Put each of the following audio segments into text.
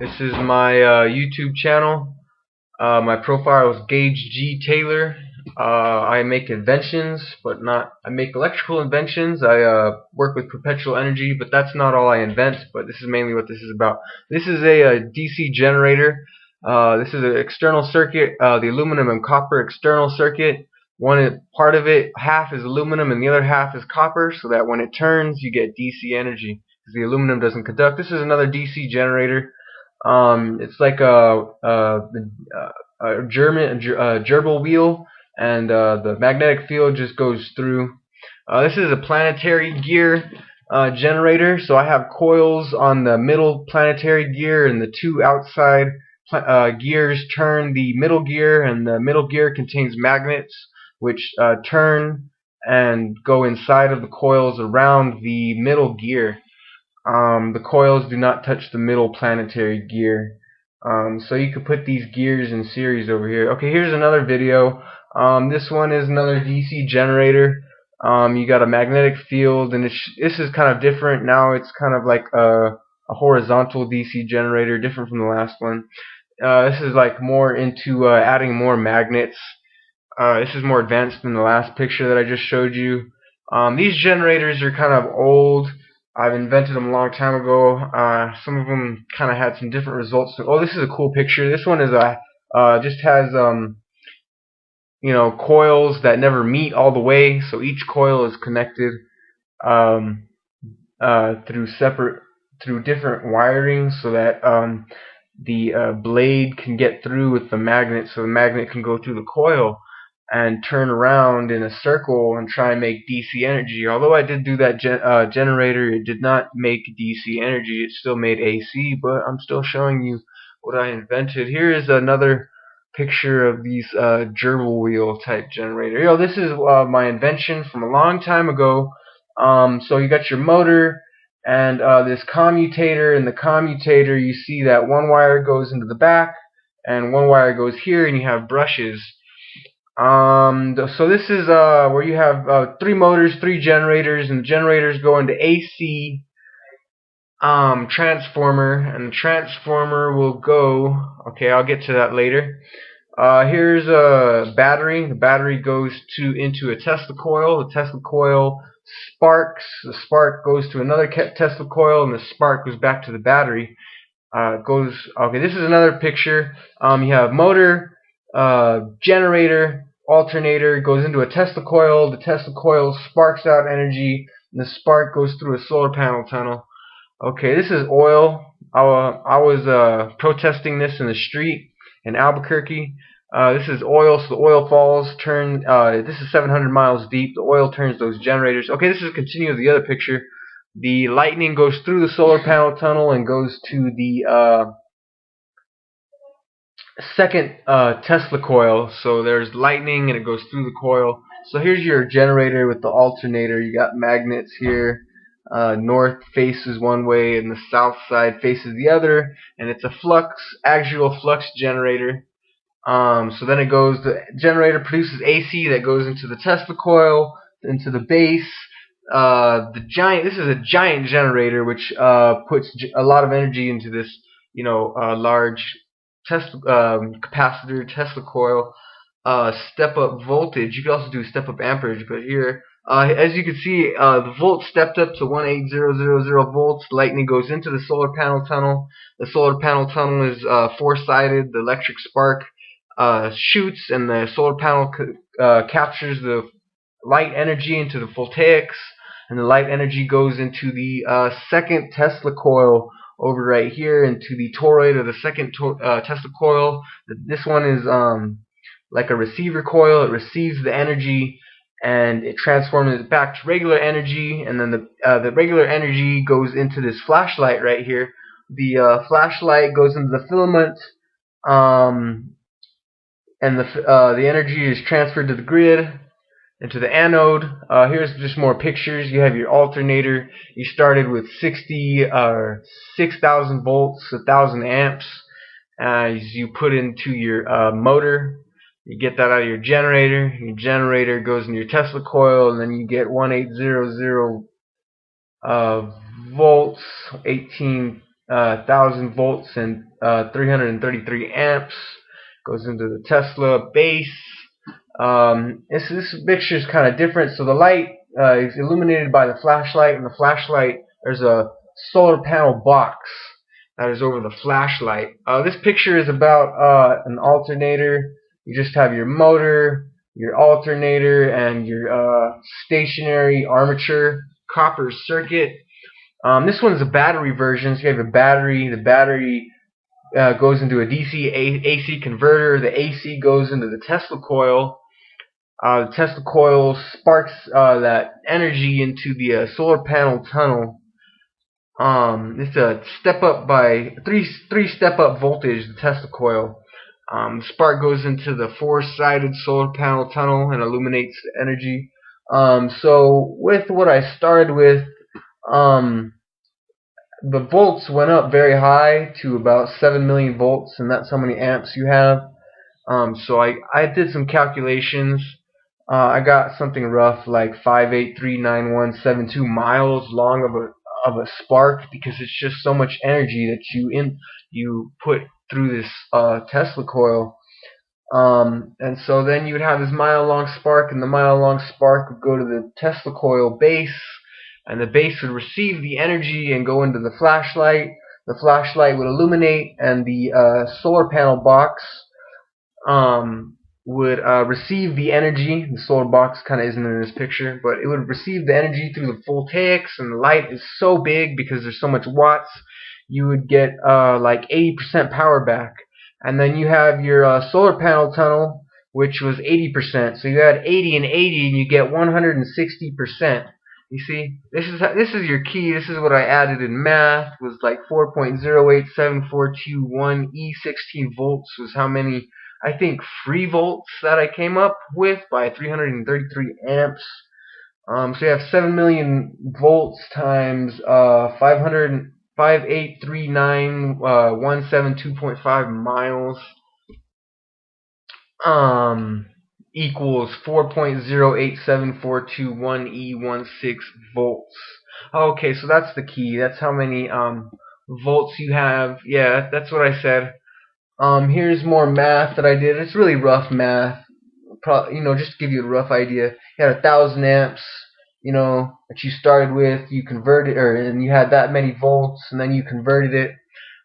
This is my YouTube channel. My profile is Gage G Taylor. I make inventions, but not. I make electrical inventions. I work with perpetual energy, but that's not all I invent. But this is mainly what this is about. This is a DC generator. This is an external circuit, the aluminum and copper external circuit. One part of it, half is aluminum and the other half is copper, so that when it turns, you get DC energy because the aluminum doesn't conduct. This is another DC generator. It's like a gerbil wheel, and the magnetic field just goes through. This is a planetary gear generator, so I have coils on the middle planetary gear, and the two outside gears turn the middle gear, and the middle gear contains magnets which turn and go inside of the coils around the middle gear. The coils do not touch the middle planetary gear. So you could put these gears in series over here. Okay, here's another video. This one is another DC generator. You got a magnetic field, and this is kind of different. Now it's kind of like a horizontal DC generator, different from the last one. This is like more into adding more magnets. This is more advanced than the last picture that I just showed you. These generators are kind of old. I've invented them a long time ago. Some of them kind of had some different results. Oh, this is a cool picture. This one is just has coils that never meet all the way. So each coil is connected through different wiring, so that the blade can get through with the magnet, so the magnet can go through the coil and turn around in a circle and try and make DC energy. Although I did do that generator, it did not make DC energy. It still made AC, but I'm still showing you what I invented. Here is another picture of these gerbil wheel type generator. This is my invention from a long time ago. So you got your motor and this commutator. In the commutator, you see that one wire goes into the back and one wire goes here, and you have brushes. So this is where you have 3 motors, 3 generators, and the generators go into AC transformer, and the transformer will go. Okay, I'll get to that later. Here's a battery. The battery goes into a Tesla coil. The Tesla coil sparks. The spark goes to another Tesla coil, and the spark goes back to the battery. Okay, this is another picture. You have motor, generator, alternator, goes into a Tesla coil. The Tesla coil sparks out energy, and the spark goes through a solar panel tunnel. Okay, this is oil. I was protesting this in the street in Albuquerque. This is oil, so the oil falls, this is 700 miles deep. The oil turns those generators. Okay, this is a continue of the other picture. The lightning goes through the solar panel tunnel and goes to the second Tesla coil. So there's lightning and it goes through the coil. So here's your generator with the alternator. You got magnets here. North faces one way and the south side faces the other, and it's a axial flux generator. So then the generator produces AC that goes into the Tesla coil, into the base. This is a giant generator which puts a lot of energy into this, large capacitor Tesla coil. Step up voltage. You can also do step up amperage, but here, as you can see, the volt stepped up to 18000 volts. Lightning goes into the solar panel tunnel. The solar panel tunnel is 4-sided. The electric spark shoots, and the solar panel captures the light energy into the voltaics, and the light energy goes into the second Tesla coil over right here, into the toroid of the second Tesla coil. This one is like a receiver coil. It receives the energy and it transforms it back to regular energy, and then the regular energy goes into this flashlight right here. The flashlight goes into the filament, and the energy is transferred to the grid, into the anode. Here's just more pictures. You have your alternator. You started with 6,000 volts, 1,000 amps. As you put into your motor, you get that out of your generator. Your generator goes in your Tesla coil, and then you get 1800 volts, 1000 volts and 333 amps. Goes into the Tesla base. This picture is kind of different. So the light is illuminated by the flashlight, and the flashlight, there's a solar panel box that is over the flashlight. This picture is about an alternator. You just have your motor, your alternator, and your stationary armature copper circuit. This one's a battery version, so you have a battery. The battery goes into a DC AC converter. The AC goes into the Tesla coil. The Tesla coil sparks that energy into the solar panel tunnel. It's a step up by three step up voltage. The Tesla coil. The spark goes into the four-sided solar panel tunnel and illuminates the energy. So with what I started with, the volts went up very high to about 7 million volts, and that's how many amps you have. So I did some calculations. I got something rough like 5839172 miles long of a spark, because it's just so much energy that you put through this Tesla coil. And so then you would have this mile-long spark, and the mile-long spark would go to the Tesla coil base, and the base would receive the energy and go into the flashlight. The flashlight would illuminate, and the solar panel box would receive the energy. The solar box kind of isn't in this picture, but it would receive the energy through the voltaics, and the light is so big because there's so much watts, you would get like 80% power back. And then you have your solar panel tunnel, which was 80%. So you add 80 and 80, and you get 160%. You see, this is your key. This is what I added in math. Was like 4.087421 E16 volts was how many, I think, free volts that I came up with by 333 amps. So you have 7 million volts times 5,839,172.5 miles equals 4.087421 E16 volts. Okay, so that's the key. That's how many volts you have. Yeah, that's what I said. Here's more math that I did. It's really rough math. Just to give you a rough idea. You had 1,000 amps, that you started with. You converted, and you had that many volts, and then you converted it.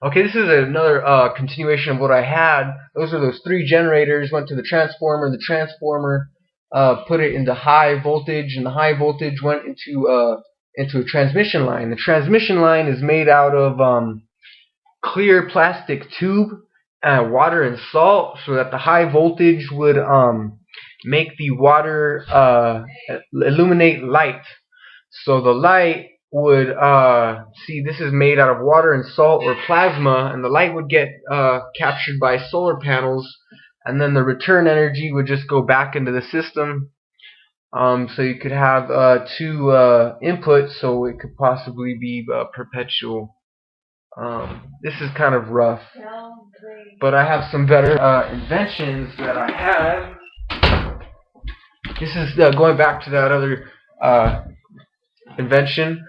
Okay, this is another continuation of what I had. Those three generators. Went to the transformer. The transformer put it into high voltage, and the high voltage went into a transmission line. The transmission line is made out of clear plastic tube, water and salt, so that the high voltage would make the water illuminate light. So the light would see, this is made out of water and salt or plasma, and the light would get captured by solar panels, and then the return energy would just go back into the system. So you could have two inputs, so it could possibly be perpetual. This is kind of rough, but I have some better inventions that I have. This is going back to that other invention.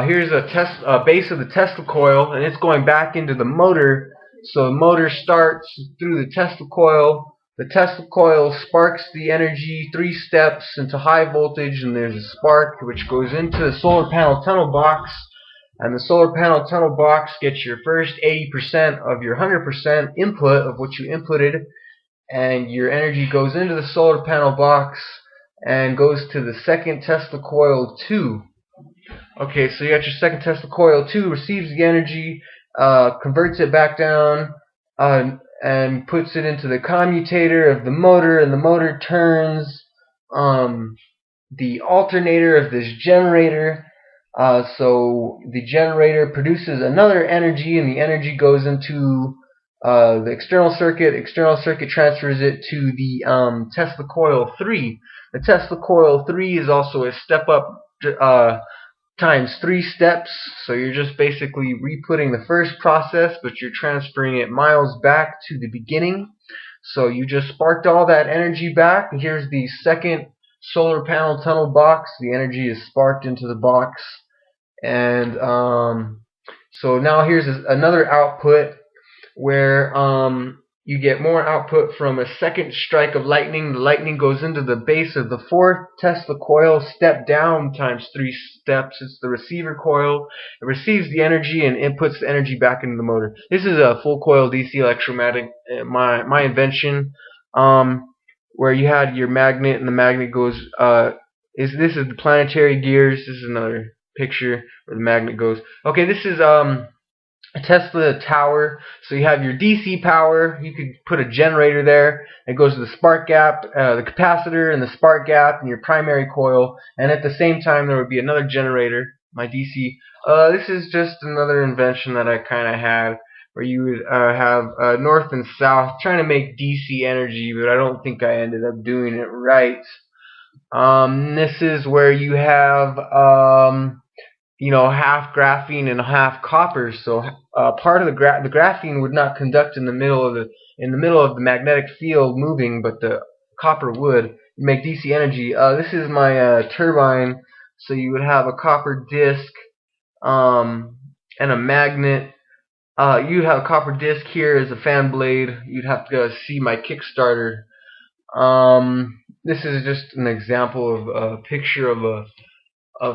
Here's a base of the Tesla coil, and it's going back into the motor. So the motor starts through the Tesla coil. The Tesla coil sparks the energy 3 steps into high voltage, and there's a spark which goes into the solar panel tunnel box. And the solar panel tunnel box gets your first 80% of your 100% input of what you inputted, and your energy goes into the solar panel box and goes to the second Tesla coil 2. Okay, so you got your second Tesla coil 2, receives the energy, converts it back down, and puts it into the commutator of the motor, and the motor turns the alternator of this generator. So the generator produces another energy, and the energy goes into the external circuit. External circuit transfers it to the Tesla coil 3. The Tesla coil 3 is also a step up times 3 steps, so you're just basically re-putting the first process, but you're transferring it miles back to the beginning. So you just sparked all that energy back. Here's the second solar panel tunnel box. The energy is sparked into the box, and So now here's another output where you get more output from a second strike of lightning. The lightning goes into the base of the fourth Tesla coil, step down times 3 steps. It's the receiver coil. It receives the energy and inputs the energy back into the motor. This is a full coil DC electromagnet, my invention, where you had your magnet, and the magnet goes. This is the planetary gears. This is another picture where the magnet goes. Okay, this is a Tesla tower. So you have your DC power. You could put a generator there. It goes to the spark gap, the capacitor, and the spark gap, and your primary coil. And at the same time, there would be another generator. My DC. This is just another invention that I kind of had, where you would have north and south, trying to make DC energy, but I don't think I ended up doing it right. This is where you have half graphene and half copper. So part of the graphene would not conduct in the middle of the magnetic field moving, but the copper would. You make DC energy. This is my turbine. So you would have a copper disc and a magnet. You'd have a copper disc here as a fan blade. You'd have to go see my Kickstarter. This is just an example of a picture of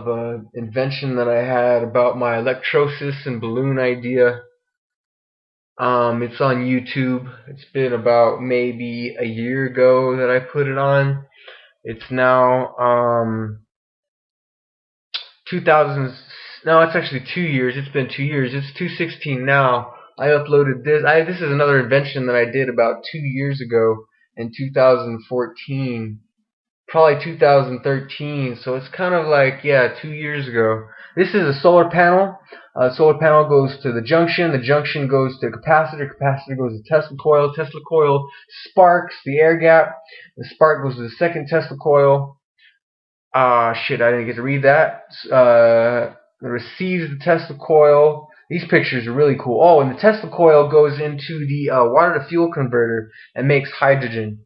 an invention that I had about my electrosis and balloon idea. It's on YouTube. It's been about maybe a year ago that I put it on. It's now 2000. No, it's actually 2 years. It's been 2 years. It's 2016 now. I uploaded this. This is another invention that I did about 2 years ago in 2014. Probably 2013, so it's kind of like, yeah, 2 years ago. This is a solar panel. Solar panel goes to the junction goes to capacitor goes to Tesla coil sparks the air gap, the spark goes to the second Tesla coil. Shit, I didn't get to read that. It receives the Tesla coil. These pictures are really cool. Oh, and the Tesla coil goes into the water to fuel converter and makes hydrogen.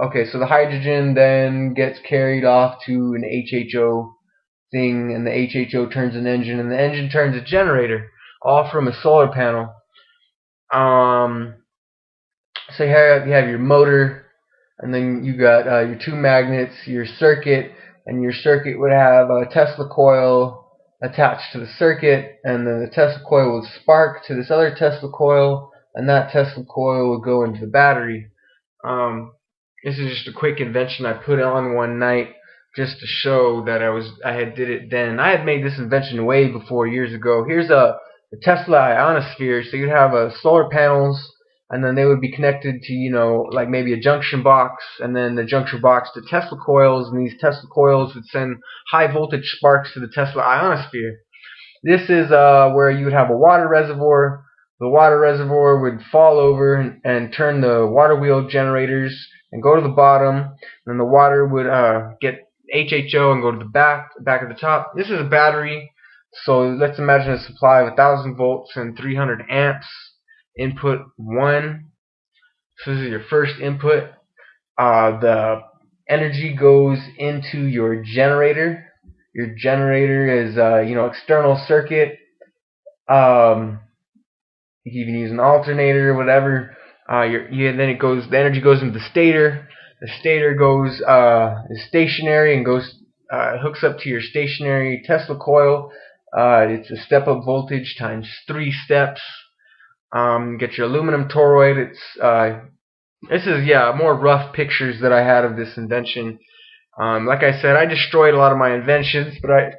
Okay, so the hydrogen then gets carried off to an HHO thing, and the HHO turns an engine, and the engine turns a generator, all from a solar panel. So you have your motor, and then you got your two magnets, your circuit, and your circuit would have a Tesla coil attached to the circuit, and then the Tesla coil would spark to this other Tesla coil, and that Tesla coil would go into the battery. This is just a quick invention I put on one night just to show that I had did it then. I had made this invention way before, years ago. Here's a Tesla ionosphere. So you'd have solar panels, and then they would be connected to, like maybe a junction box, and then the junction box to Tesla coils, and these Tesla coils would send high voltage sparks to the Tesla ionosphere. This is where you would have a water reservoir. The water reservoir would fall over and turn the water wheel generators and go to the bottom. Then the water would get HHO and go to the back of the top. This is a battery. So let's imagine a supply of 1,000 volts and 300 amps. Input 1. So this is your first input. The energy goes into your generator. Your generator is external circuit. You can even use an alternator or whatever. Then the energy goes into the stator. The stator is stationary and hooks up to your stationary Tesla coil. It's a step-up voltage times 3 steps. Get your aluminum toroid. This is more rough pictures that I had of this invention. Like I said, I destroyed a lot of my inventions, but I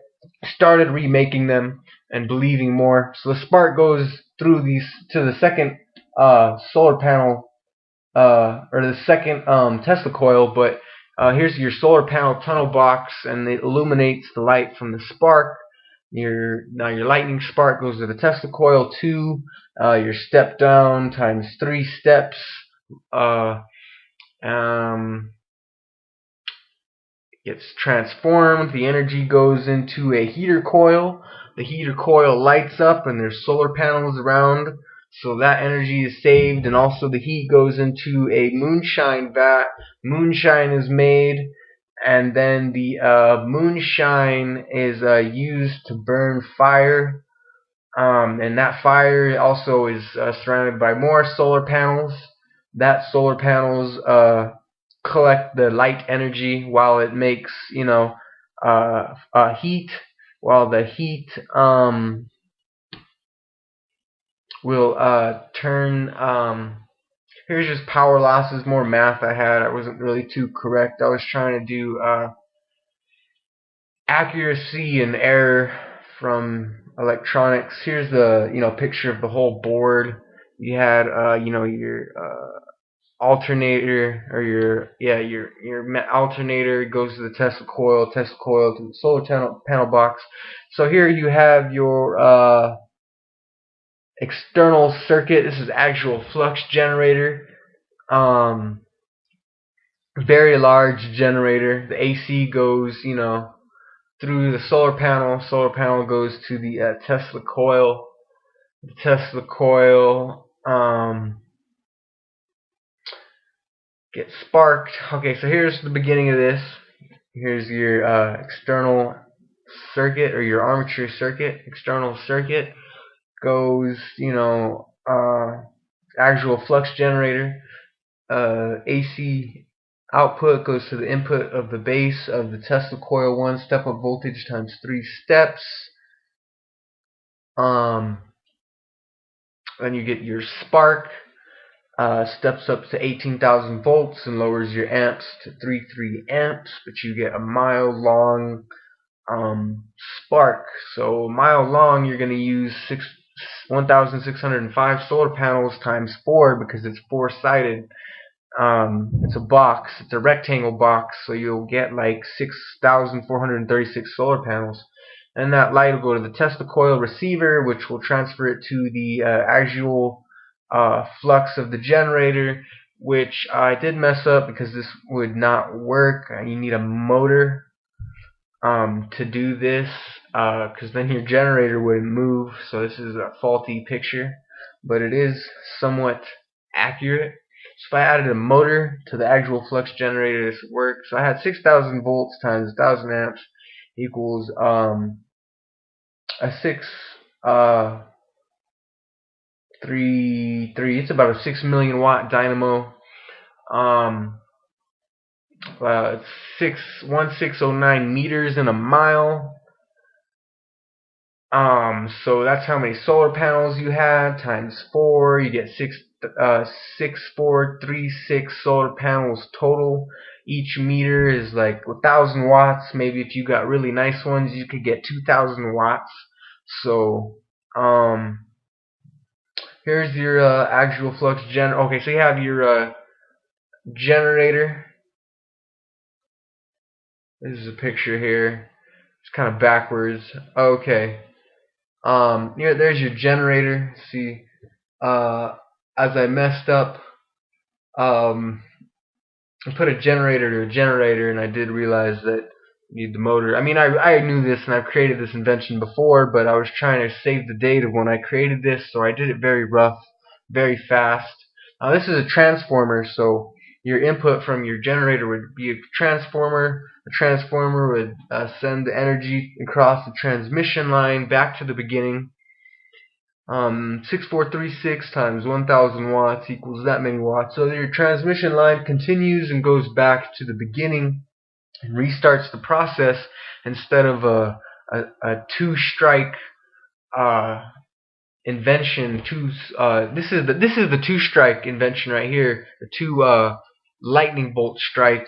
started remaking them and believing more. So the spark goes through these to the second solar panel, or the second Tesla coil. But here's your solar panel tunnel box, and it illuminates the light from the spark. Now your lightning spark goes to the Tesla coil 2. Your step down times 3 steps. Gets transformed. The energy goes into a heater coil. The heater coil lights up, and there's solar panels around, so that energy is saved, and also the heat goes into a moonshine vat. Moonshine is made, and then the moonshine is used to burn fire. And that fire also is surrounded by more solar panels. That solar panels collect the light energy while it makes, heat. While the heat will turn. Here's just power losses, more math I had. I wasn't really too correct. I was trying to do accuracy and error from electronics. Here's the picture of the whole board. You had your alternator, or your alternator goes to the Tesla coil to the solar panel box. So here you have your external circuit. This is actual flux generator. Very large generator. The AC goes through the solar panel. Solar panel goes to the Tesla coil. The Tesla coil gets sparked. Okay, so here's the beginning of this. Here's your external circuit, or your armature circuit. External circuit goes, actual flux generator. AC output goes to the input of the base of the Tesla coil. 1 step of voltage times 3 steps. Then you get your spark. Steps up to 18,000 volts and lowers your amps to 33 amps, but you get a mile long spark. So a mile long, you're going to use 1,605 solar panels times 4, because it's 4-sided. It's a box. It's a rectangle box, so you'll get like 6,436 solar panels. And that light will go to the Tesla coil receiver, which will transfer it to the actual flux of the generator, which I did mess up because this would not work. You need a motor to do this, because then your generator wouldn't move. So this is a faulty picture, but it is somewhat accurate. So if I added a motor to the actual flux generator, this would work. So I had 6,000 volts times 1,000 amps equals a 3 it's about a 6 million watt dynamo. It's 1609 meters in a mile. So that's how many solar panels you had times 4. You get 6,436 solar panels total. Each meter is like 1,000 watts. Maybe if you got really nice ones, you could get 2,000 watts. So here's your actual flux Okay, so you have your generator. This is a picture here. It's kind of backwards. Okay. There's your generator. See, as I messed up, I put a generator to a generator, and I did realize that you need the motor. I mean, I knew this, and I've created this invention before, but I was trying to save the date of when I created this, so I did it very rough, very fast. This is a transformer, so your input from your generator would be a transformer. The transformer would send the energy across the transmission line back to the beginning. 6436 times 1,000 watts equals that many watts. So your transmission line continues and goes back to the beginning and restarts the process instead of a 2-strike invention. This is the 2-strike invention right here. The 2 lightning bolt strike.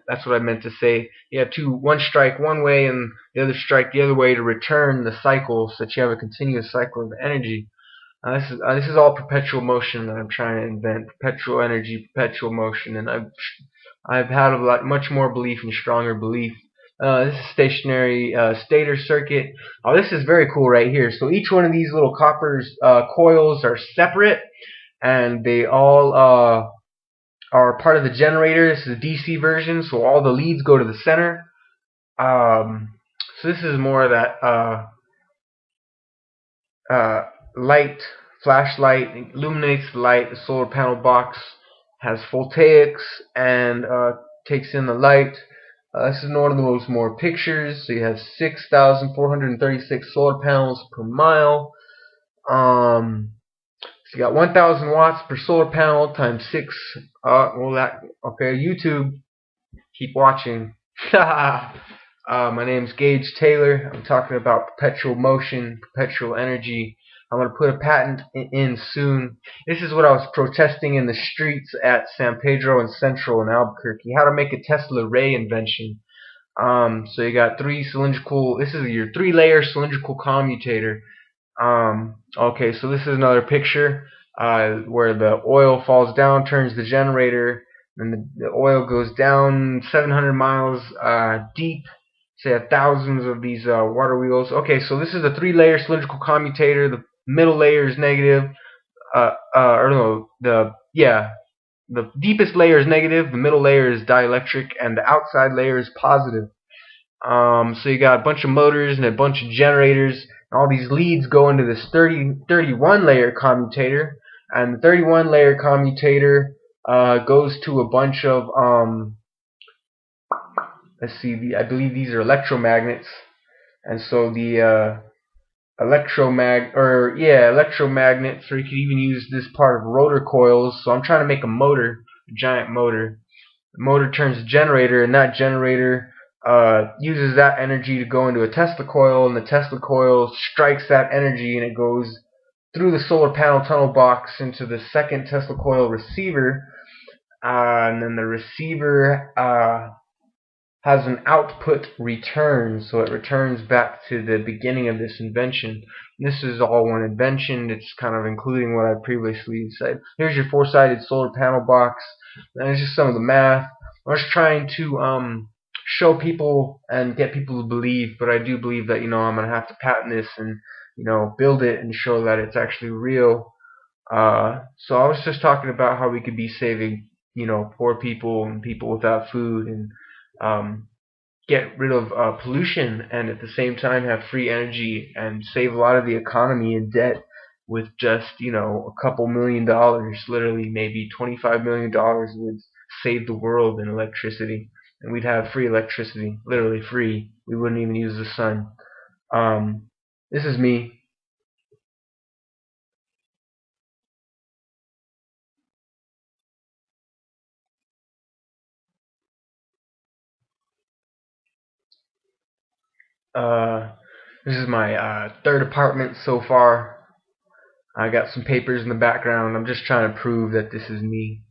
That's what I meant to say. You have 1 strike one way and the other strike the other way to return the cycle, so that you have a continuous cycle of energy. This is all perpetual motion that I'm trying to invent. Perpetual energy, perpetual motion, and I've had much more belief and stronger belief. This is stationary stator circuit. This is very cool right here. So each one of these little copper coils are separate, and they all are part of the generator. This is a DC version, so all the leads go to the center. So this is more of that light, flashlight, illuminates the light. The solar panel box has voltaics and takes in the light. This is one of those more pictures. So you have 6,436 solar panels per mile. So you got 1,000 watts per solar panel times 6. Well, that okay. YouTube, keep watching. My name's Gage Taylor. I'm talking about perpetual motion, perpetual energy. I'm going to put a patent in soon. This is what I was protesting in the streets at San Pedro and Central in Albuquerque. How to make a Tesla ray invention. So you got three cylindrical. This is your three-layer cylindrical commutator. Okay, so this is another picture where the oil falls down, turns the generator, and the oil goes down 700 miles deep. So you have thousands of these water wheels. Okay, so this is a three-layer cylindrical commutator. The middle layer is negative. Or no, the deepest layer is negative. The middle layer is dielectric, and the outside layer is positive. So you got a bunch of motors and a bunch of generators. And all these leads go into this 31 layer commutator, and the 31 layer commutator goes to a bunch of let's see, I believe these are electromagnets, and so the electromagnets, or you could even use this part of rotor coils. So I'm trying to make a motor, a giant motor. The motor turns a generator, and that generator uses that energy to go into a Tesla coil, and the Tesla coil strikes that energy, and it goes through the solar panel tunnel box into the second Tesla coil receiver, and then the receiver has an output return, so it returns back to the beginning of this invention. This is all one invention. It's kind of including what I previously said. Here's your four-sided solar panel box. And it's just some of the math. I was trying to show people and get people to believe, but I do believe that I'm gonna have to patent this and build it and show that it's actually real. So I was just talking about how we could be saving poor people and people without food, and get rid of pollution, and at the same time have free energy and save a lot of the economy in debt with just a couple $1,000,000. Literally maybe $25 million would save the world in electricity, and we'd have free electricity, literally free. We wouldn't even use the sun. This is me. uh, this is my third apartment so far. I got some papers in the background. I'm just trying to prove that this is me.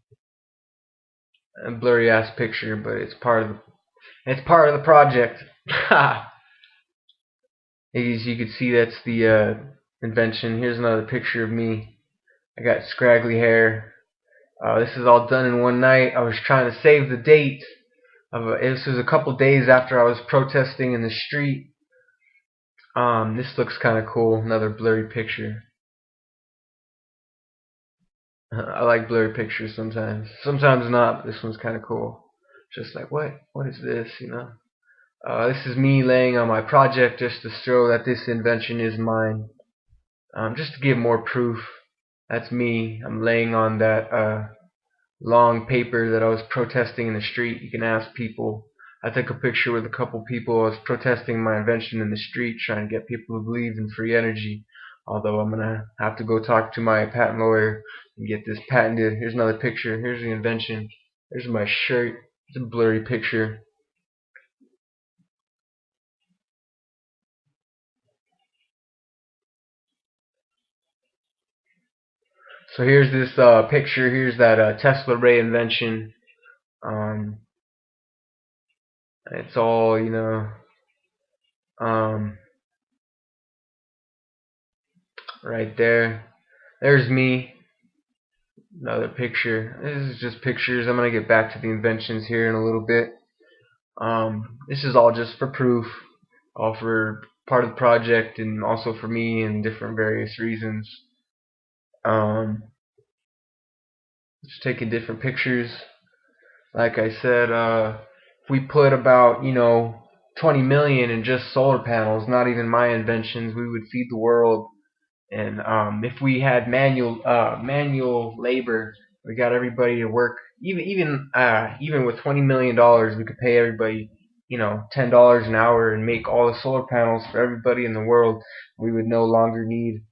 A blurry ass picture, but it's part of the project. As you can see, that's the invention. Here's another picture of me. I got scraggly hair. This is all done in one night. I was trying to save the date. This was a couple days after I was protesting in the street. This looks kind of cool. Another blurry picture. I like blurry pictures sometimes. Sometimes not, but this one's kind of cool. Just like, what is this? This is me laying on my project just to show that this invention is mine. Just to give more proof. That's me. I'm laying on that long paper that I was protesting in the street. You can ask people. I took a picture with a couple people. I was protesting my invention in the street, trying to get people to believe in free energy. Although I'm gonna have to go talk to my patent lawyer and get this patented. Here's another picture. Here's the invention. Here's my shirt. It's a blurry picture. So here's this picture. Here's that Tesla ray invention. Um, it's all um, right there. There's me. Another picture. This is just pictures. I'm gonna get back to the inventions here in a little bit. This is all just for proof, all for part of the project, and also for me and different various reasons. Um, just taking different pictures. Like I said, if we put about 20 million in just solar panels, not even my inventions, we would feed the world. And if we had manual labor, we got everybody to work. Even with $20 million, we could pay everybody $10 an hour and make all the solar panels for everybody in the world. We would no longer need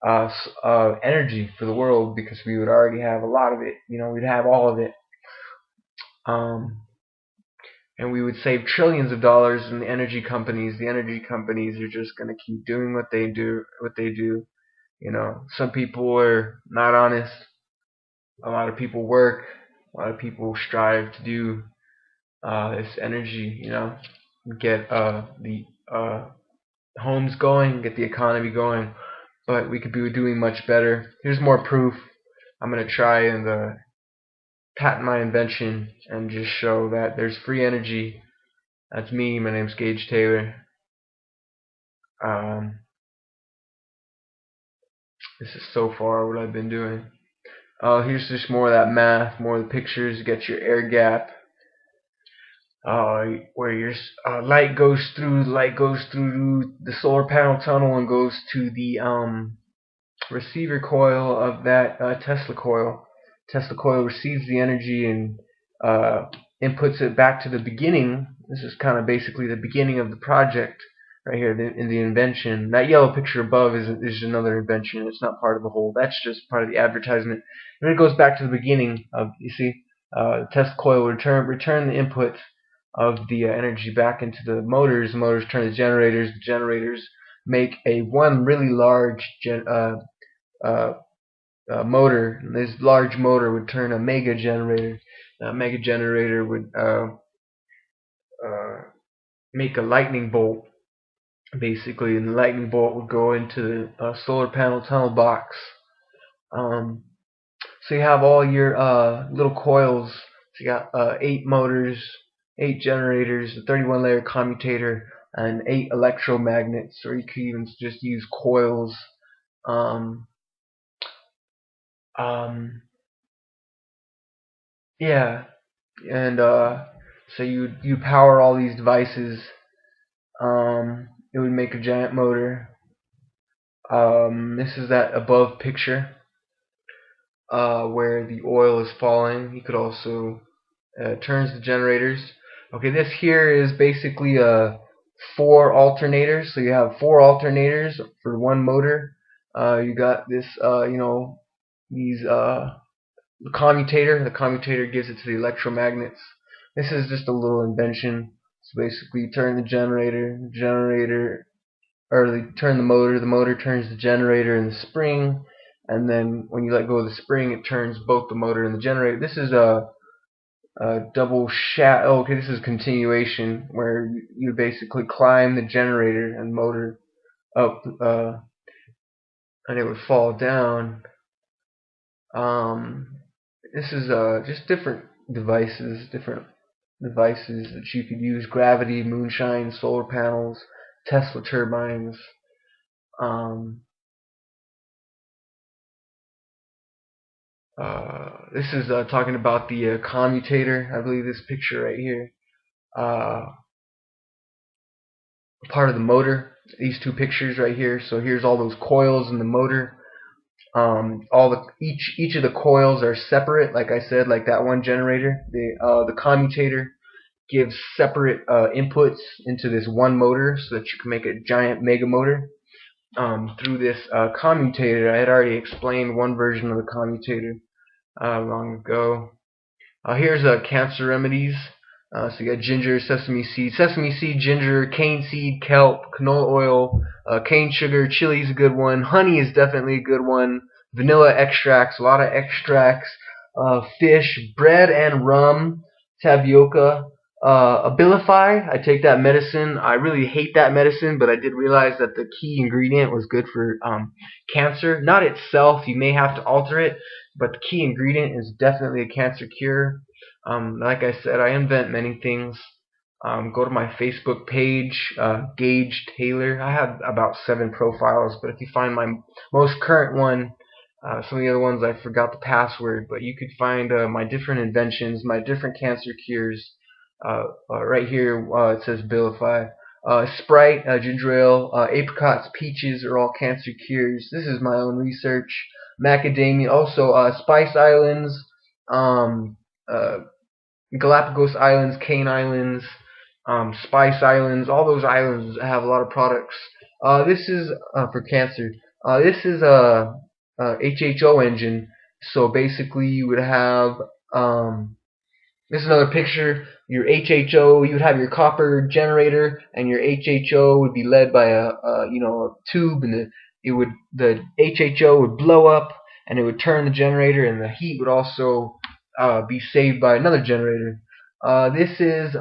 energy for the world, because we would already have a lot of it. We'd have all of it. Um, and we would save trillions of dollars. And the energy companies are just going to keep doing what they do. Some people are not honest. A lot of people work. A lot of people strive to do this energy. Get the homes going, get the economy going. But we could be doing much better. Here's more proof. I'm gonna try and patent my invention and just show that there's free energy. That's me. My name's Gage Taylor. This is so far what I've been doing. Here's just more of that math, more of the pictures. You get your air gap, where your light goes through. The solar panel tunnel and goes to the receiver coil of that Tesla coil. Tesla coil receives the energy and inputs it back to the beginning. This is kind of basically the beginning of the project right here in the invention. That yellow picture above is another invention. It's not part of the whole. That's just part of the advertisement. And it goes back to the beginning of, you see, the Tesla coil will return the input of the energy back into the motors. The motors turn to generators. The generators make one really large motor. This large motor would turn a mega generator. That mega generator would make a lightning bolt, basically, and the lightning bolt would go into the solar panel tunnel box. So you have all your little coils. So you got 8 motors, 8 generators, a 31-layer commutator, and 8 electromagnets, or you could even just use coils. Yeah, and so you power all these devices. It would make a giant motor. This is that above picture where the oil is falling. You could also turns the generators. Okay, this here is basically 4 alternators. So you have 4 alternators for one motor. You got this, these the commutator. The commutator gives it to the electromagnets. This is just a little invention. So basically, you turn the turn the motor turns the generator and the spring, and then when you let go of the spring, it turns both the motor and the generator. This is a double shaft. Oh, okay, this is continuation, where you basically climb the generator and motor up, and it would fall down. This is just different devices that you could use: gravity, moonshine, solar panels, Tesla turbines. This is talking about the commutator. I believe this picture right here, part of the motor. These 2 pictures right here. So here's all those coils in the motor. Each of the coils are separate, like I said, like that one generator. The commutator gives separate inputs into this one motor, so that you can make a giant mega motor. Through this commutator, I had already explained one version of the commutator long ago. Here's cancer remedies. So you got ginger, sesame seed, ginger, cane seed, kelp, canola oil, cane sugar, chili is a good one. Honey is definitely a good one. Vanilla extracts, a lot of extracts. Fish, bread and rum, tapioca. Abilify, I take that medicine. I really hate that medicine, but I did realize that the key ingredient was good for cancer. Not itself, you may have to alter it, but the key ingredient is definitely a cancer cure. Like I said, I invent many things. Go to my Facebook page, Gage Taylor. I have about 7 profiles, but if you find my most current one, some of the other ones I forgot the password, but you could find my different inventions, my different cancer cures. Right here it says Abilify. Sprite, ginger ale, apricots, peaches are all cancer cures. This is my own research. Macadamia, also Spice Islands, Galapagos Islands, Cane Islands, Spice Islands. All those islands have a lot of products. This is for cancer. This is a HHO engine. So basically, you would have this is another picture. Your HHO, you would have your copper generator, and your HHO would be led by a tube, and the HHO would blow up, and it would turn the generator, and the heat would also be saved by another generator. This is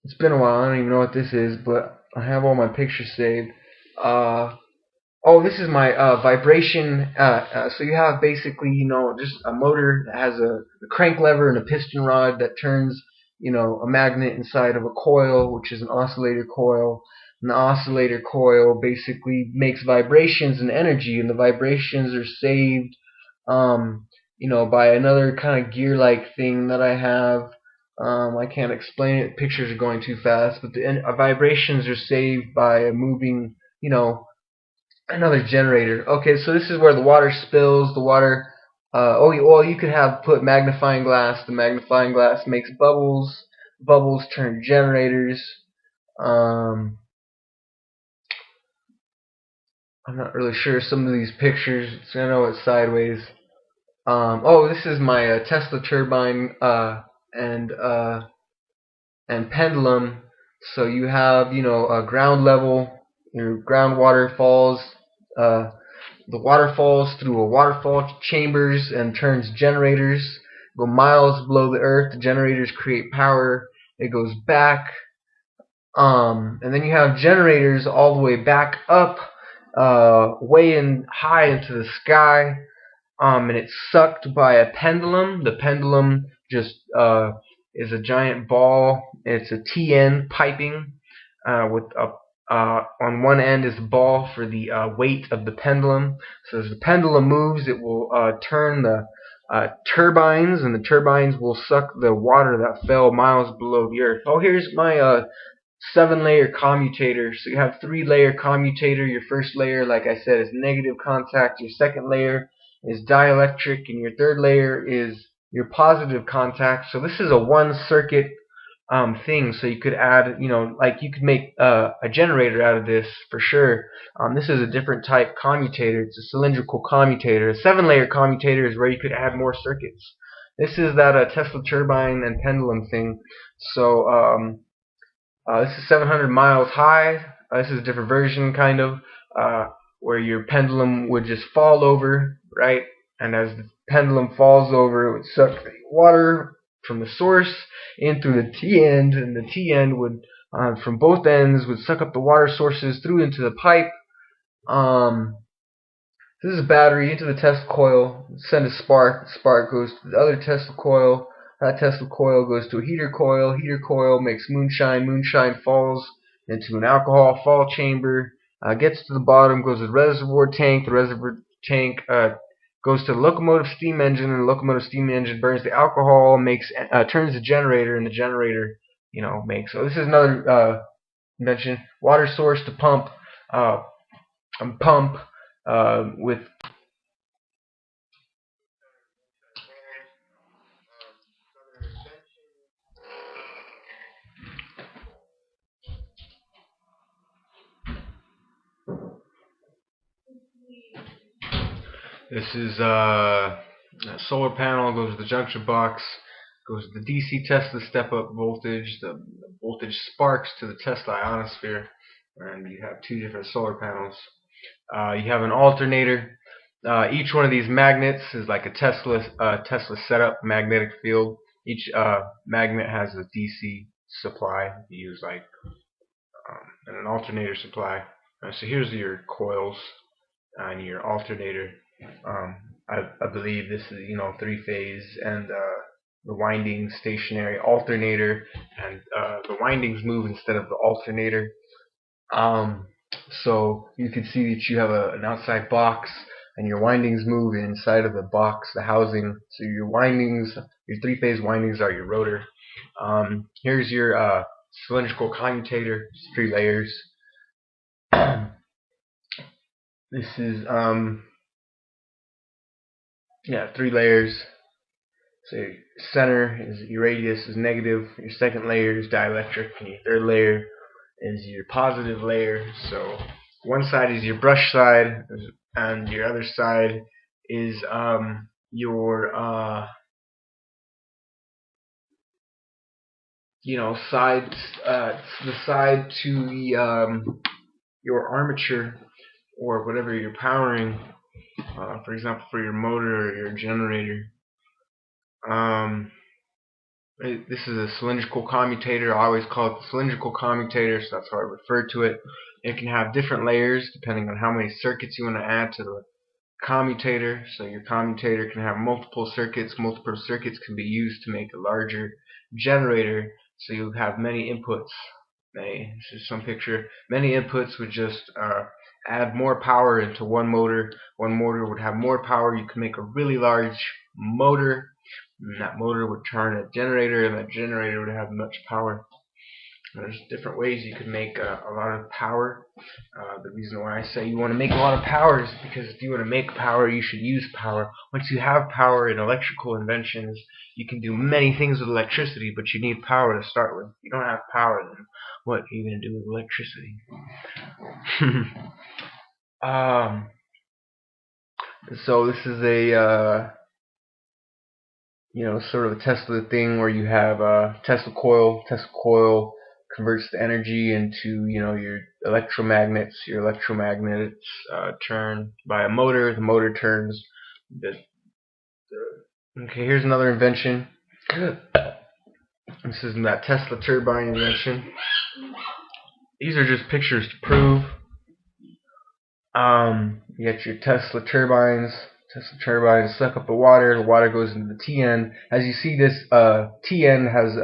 it's been a while. I don't even know what this is, but I have all my pictures saved. Uh, Oh, this is my vibration. So you have basically, just a motor that has a crank lever and a piston rod that turns, a magnet inside of a coil, which is an oscillator coil. And the oscillator coil basically makes vibrations and energy, and the vibrations are saved, by another kind of gear-like thing that I have. I can't explain it. Pictures are going too fast, but the vibrations are saved by a moving, another generator. Okay, so this is where the water spills. The water. Well, you could have put magnifying glass. The magnifying glass makes bubbles. Bubbles turn generators. Um, I'm not really sure some of these pictures. I know it's sideways. This is my Tesla turbine and pendulum. So you have a ground level. Your groundwater falls. Uh, The water falls through a waterfall chambers and turns generators. Go miles below the earth. The generators create power. It goes back. And then you have generators all the way back up, way in high into the sky. And it's sucked by a pendulum. The pendulum just is a giant ball. It's a TN piping with a on one end is the ball for the weight of the pendulum. So as the pendulum moves, it will turn the turbines, and the turbines will suck the water that fell miles below the earth. Oh, here's my 7-layer commutator. So you have 3-layer commutator. Your first layer, like I said, is negative contact. Your second layer is dielectric, and your third layer is your positive contact. So this is a one circuit thing. So you could add, like you could make a generator out of this for sure. This is a different type commutator. It's a cylindrical commutator. A 7-layer commutator is where you could add more circuits. This is that Tesla turbine and pendulum thing. So this is 700 miles high. This is a different version, kind of, where your pendulum would just fall over, right? And as the pendulum falls over, it would suck the water from the source in through the T end, and the T end would, from both ends, would suck up the water sources through into the pipe. This is a battery into the Tesla coil. Send a spark. The spark goes to the other Tesla coil. That Tesla coil goes to a heater coil. Heater coil makes moonshine. Moonshine falls into an alcohol fall chamber. Gets to the bottom, goes to the reservoir tank. The reservoir tank goes to the locomotive steam engine, and the locomotive steam engine burns the alcohol, turns the generator, and the generator, makes. So this is another invention. Water source to pump. Pump with. This is a solar panel, goes to the junction box, goes to the DC Tesla step-up voltage. The voltage sparks to the Tesla ionosphere, and you have two different solar panels. You have an alternator. Each one of these magnets is like a Tesla setup magnetic field. Each magnet has a DC supply. You use like and an alternator supply. So here's your coils and your alternator. I believe this is 3-phase, and the windings stationary, alternator, and the windings move instead of the alternator. So you can see that you have an outside box, and your windings move inside of the box, the housing. So your windings, your 3-phase windings, are your rotor. Here's your cylindrical commutator, 3 layers. This is 3 layers. So your center is your radius is negative. Your second layer is dielectric, and your third layer is your positive layer. So one side is your brush side, and your other side is your side, the side to the your armature or whatever you're powering. For example, for your motor or your generator. Um, this is a cylindrical commutator. I always call it the cylindrical commutator, so that's how I refer to it. It can have different layers depending on how many circuits you want to add to the commutator. So your commutator can have multiple circuits. Multiple circuits can be used to make a larger generator, so you have many inputs. This is some picture. Many inputs would just add more power into one motor. One motor would have more power. You can make a really large motor, and that motor would turn a generator, and that generator would have much power. There's different ways you could make a lot of power. The reason why I say you want to make a lot of power is because if you want to make power, you should use power. Once you have power in electrical inventions, you can do many things with electricity, but you need power to start with. If you don't have power, then what are you going to do with electricity? So this is a sort of a Tesla thing where you have a Tesla coil. Tesla coil converts the energy into your electromagnets. Your electromagnets turn by a motor. The motor turns. Okay, here's another invention. This is that Tesla turbine invention. These are just pictures to prove. You got your Tesla turbines. Tesla turbines suck up the water. The water goes into the T-end. As you see, this T-end has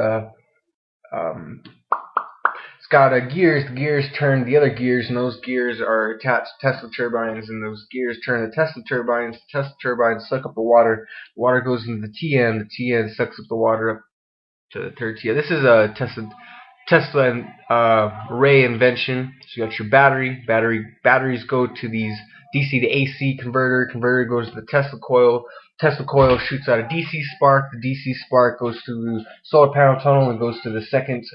it's got gears. The gears turn the other gears, and those gears are attached to Tesla turbines, and those gears turn the Tesla turbines. The Tesla turbines suck up the water. The water goes into the T-end. The T-end sucks up the water up to the third T-end. This is a Tesla ray invention. So you got your batteries go to these DC to AC converter. Converter goes to the Tesla coil. Tesla coil shoots out a DC spark. The DC spark goes to the solar panel tunnel and goes to the second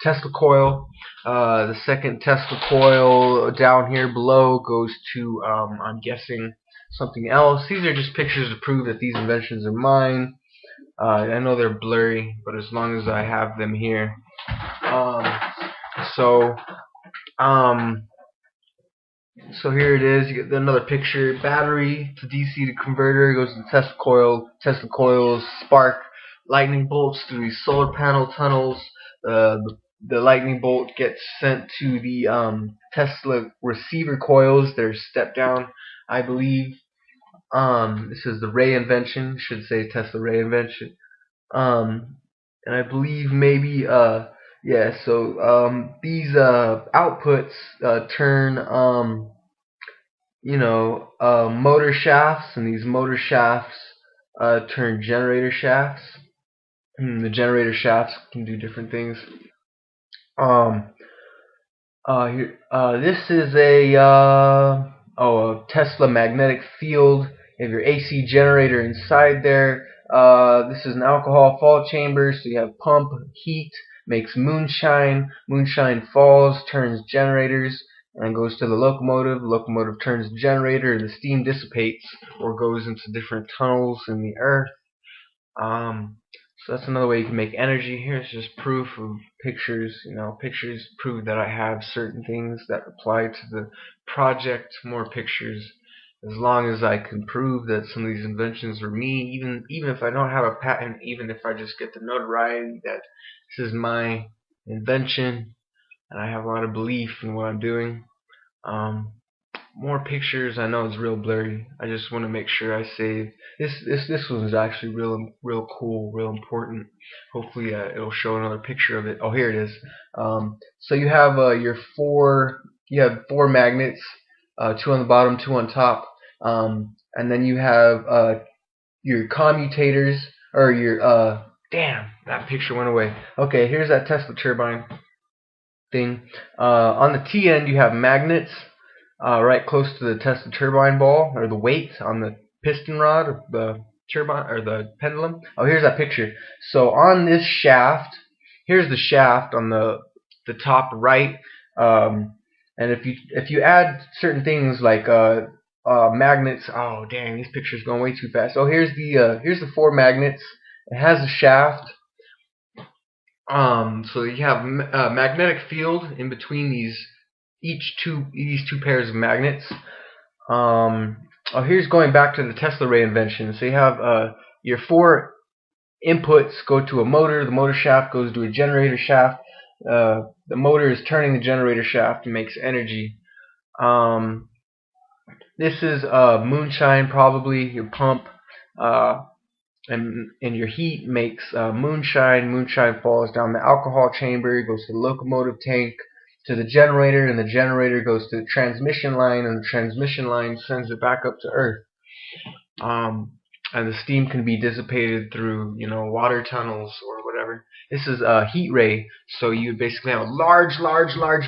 Tesla coil. The second Tesla coil down here below goes to I'm guessing something else. These are just pictures to prove that these inventions are mine. I know they're blurry, but as long as I have them here. So here it is. You get another picture. Battery to DC to converter goes to the Tesla coil. Tesla coils spark lightning bolts through these solar panel tunnels. The lightning bolt gets sent to the Tesla receiver coils. They're step down, I believe. This is the ray invention. Should say Tesla ray invention. And I believe maybe these outputs turn motor shafts, and these motor shafts turn generator shafts. The generator shafts can do different things. This is a Tesla magnetic field. You have your AC generator inside there. This is an alcohol fall chamber, so you have pump, heat, makes moonshine. Moonshine falls, turns generators, and goes to the locomotive. The locomotive turns the generator, and the steam dissipates or goes into different tunnels in the earth. So that's another way you can make energy. Here's just proof of pictures. Pictures prove that I have certain things that apply to the project. More pictures. As long as I can prove that some of these inventions are me, even if I don't have a patent, even if I just get the notoriety that this is my invention, and I have a lot of belief in what I'm doing. More pictures. I know it's real blurry. I just want to make sure I save this. This one is actually real cool, real important. Hopefully, it'll show another picture of it. Oh, here it is. So you have four magnets, 2 on the bottom, 2 on top, and then you have your commutators, or your damn, that picture went away. Okay, here's that Tesla turbine thing. On the T end, you have magnets. Right close to the Tesla turbine ball, or the weight on the piston rod of the turbine, or the pendulum. Oh, here's that picture. So on this shaft, here's the shaft on the the top right. And if you add certain things like magnets, oh dang, this picture's going way too fast. Oh, here's the 4 magnets. It has a shaft. So you have a magnetic field in between these two pairs of magnets. Oh, here's going back to the Tesla ray invention. So you have your 4 inputs go to a motor. The motor shaft goes to a generator shaft. The motor is turning the generator shaft and makes energy. This is moonshine, probably your pump, and your heat makes moonshine. Moonshine falls down the alcohol chamber, goes to the locomotive tank, to the generator, and the generator goes to the transmission line, and the transmission line sends it back up to Earth. And the steam can be dissipated through, water tunnels or whatever. This is a heat ray, so you would basically have a large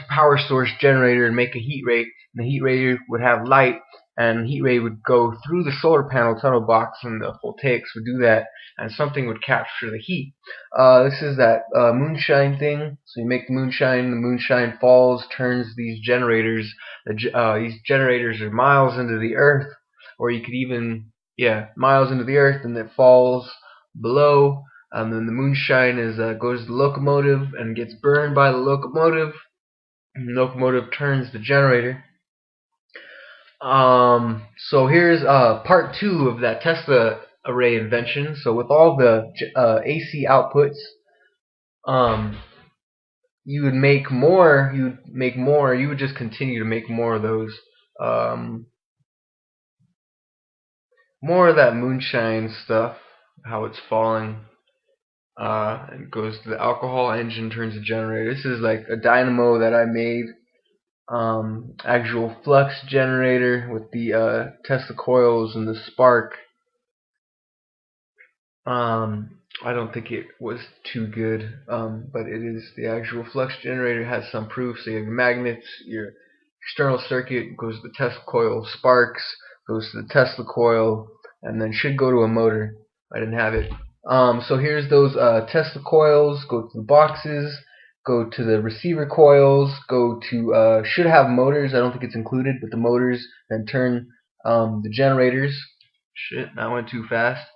power source generator and make a heat ray, and the heat ray would have light, and the heat ray would go through the solar panel tunnel box, and the voltaics would do that, and something would capture the heat. This is that moonshine thing. So you make the moonshine falls, turns these generators. These generators are miles into the earth, or you could even miles into the earth, and it falls below. And then the moonshine goes to the locomotive and gets burned by the locomotive. And the locomotive turns the generator. So here's part 2 of that Tesla array invention. So with all the AC outputs, you would make more. You would just continue to make more of those. More of that moonshine stuff, how it's falling. It goes to the alcohol engine, turns the generator. This is like a dynamo that I made. Actual flux generator with the Tesla coils and the spark. I don't think it was too good, but it is the actual flux generator. Has some proof. So you have your magnets, your external circuit goes to the Tesla coil, sparks goes to the Tesla coil, and then should go to a motor. I didn't have it. So here's those Tesla coils. Go to the boxes. Go to the receiver coils. Go to should have motors. I don't think it's included, but the motors then turn the generators. Shit, that went too fast.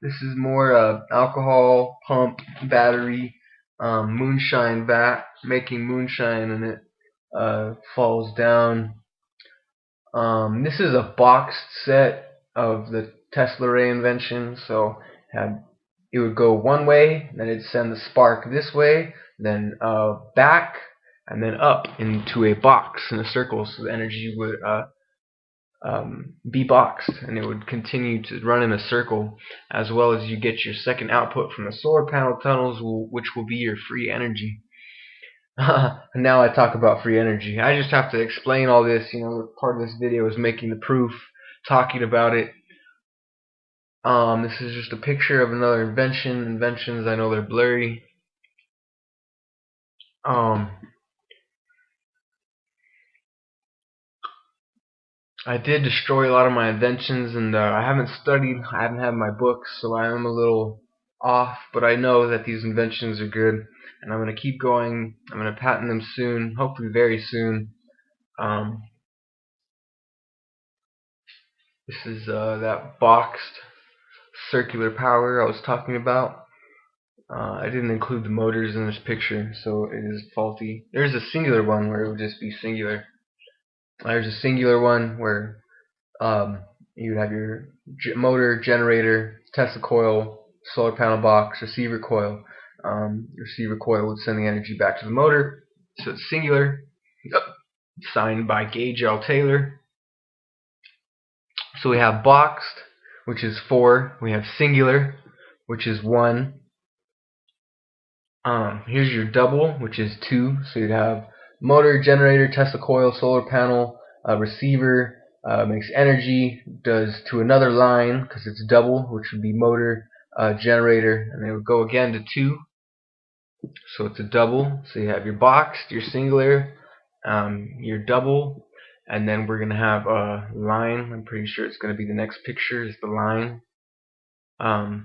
This is more alcohol pump battery, moonshine vat, making moonshine, and it falls down. This is a boxed set of the Tesla ray invention. So it would go one way, then it'd send the spark this way, then back, and then up into a box in a circle. So the energy would be boxed, and it would continue to run in a circle, as well as you get your second output from the solar panel tunnels, which will be your free energy. Now I talk about free energy. I just have to explain all this. Part of this video is making the proof, talking about it. This is just a picture of another invention. Inventions, I know they're blurry. I did destroy a lot of my inventions, and I haven't studied. I haven't had my books, so I am a little off, but I know that these inventions are good, and I'm going to keep going. I'm going to patent them soon, hopefully very soon. This is that boxed circular power I was talking about. I didn't include the motors in this picture, so it is faulty. There's a singular one where it would just be singular. There's a singular one where you would have your motor, generator, Tesla coil, solar panel box, receiver coil. Receiver coil would send the energy back to the motor, so it's singular. Signed by Gage L. Taylor. So we have boxed, which is 4. We have singular, which is 1. Here's your double, which is 2. So you'd have motor, generator, Tesla coil, solar panel, receiver, makes energy, does to another line because it's double, which would be motor, generator, and they would go again to 2. So it's a double. So you have your boxed, your singular, your double, and then we're gonna have a line. I'm pretty sure it's gonna be the next picture is the line.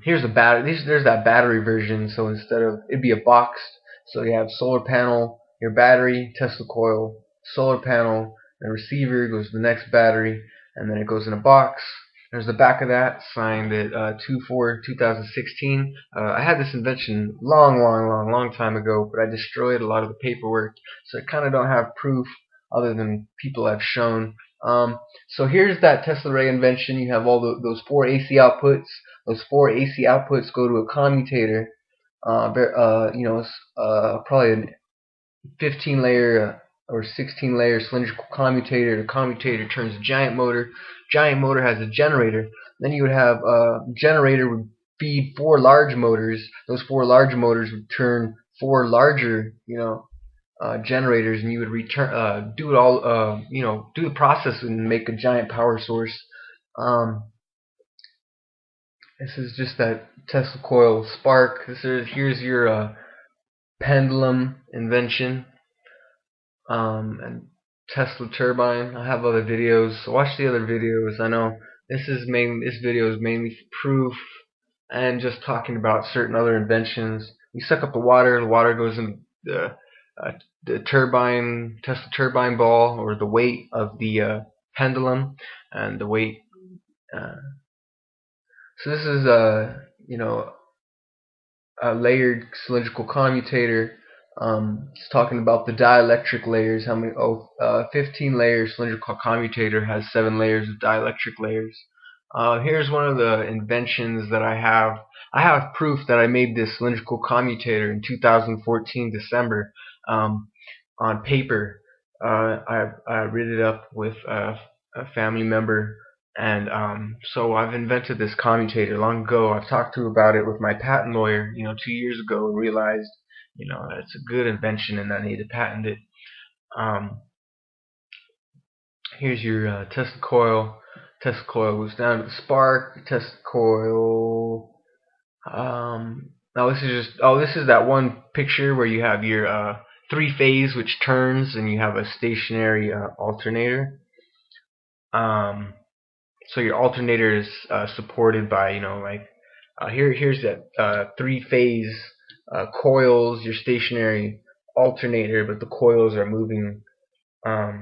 Here's a battery. There's that battery version. So instead of it'd be a boxed So you have solar panel, your battery, Tesla coil, solar panel, the receiver goes to the next battery, and then it goes in a box. There's the back of that, signed at 2/4/2016. I had this invention long time ago, but I destroyed a lot of the paperwork, so I kind of don't have proof other than people I've shown. So here's that Tesla Ray invention. You have all those four AC outputs. Those four AC outputs go to a commutator. Probably a 15 layer or 16 layer cylindrical commutator. The commutator turns a giant motor. Giant motor has a generator. Then you would have a generator would feed four large motors. Those four large motors would turn four larger, generators, and you would return do it all, do the process and make a giant power source. This is just that Tesla coil spark. Here's your pendulum invention. And Tesla turbine. I have other videos. So watch the other videos. I know this video is mainly for proof and just talking about certain other inventions. You suck up the water goes in the turbine, Tesla turbine ball, or the weight of the pendulum, and the weight. So this is a layered cylindrical commutator. It's talking about the dielectric layers. 15 layers cylindrical commutator has 7 layers of dielectric layers. Here's one of the inventions that I have. I have proof that I made this cylindrical commutator in 2014 December on paper. I read it up with a family member, and so I've invented this commutator long ago. I've talked to about it with my patent lawyer, 2 years ago, and realized, it's a good invention and I need to patent it. Here's your Tesla coil. Tesla coil goes down to the spark. Tesla coil. Now this is that one picture where you have your three-phase which turns, and you have a stationary alternator. So your alternator is supported by, here's that three-phase coils, your stationary alternator, but the coils are moving.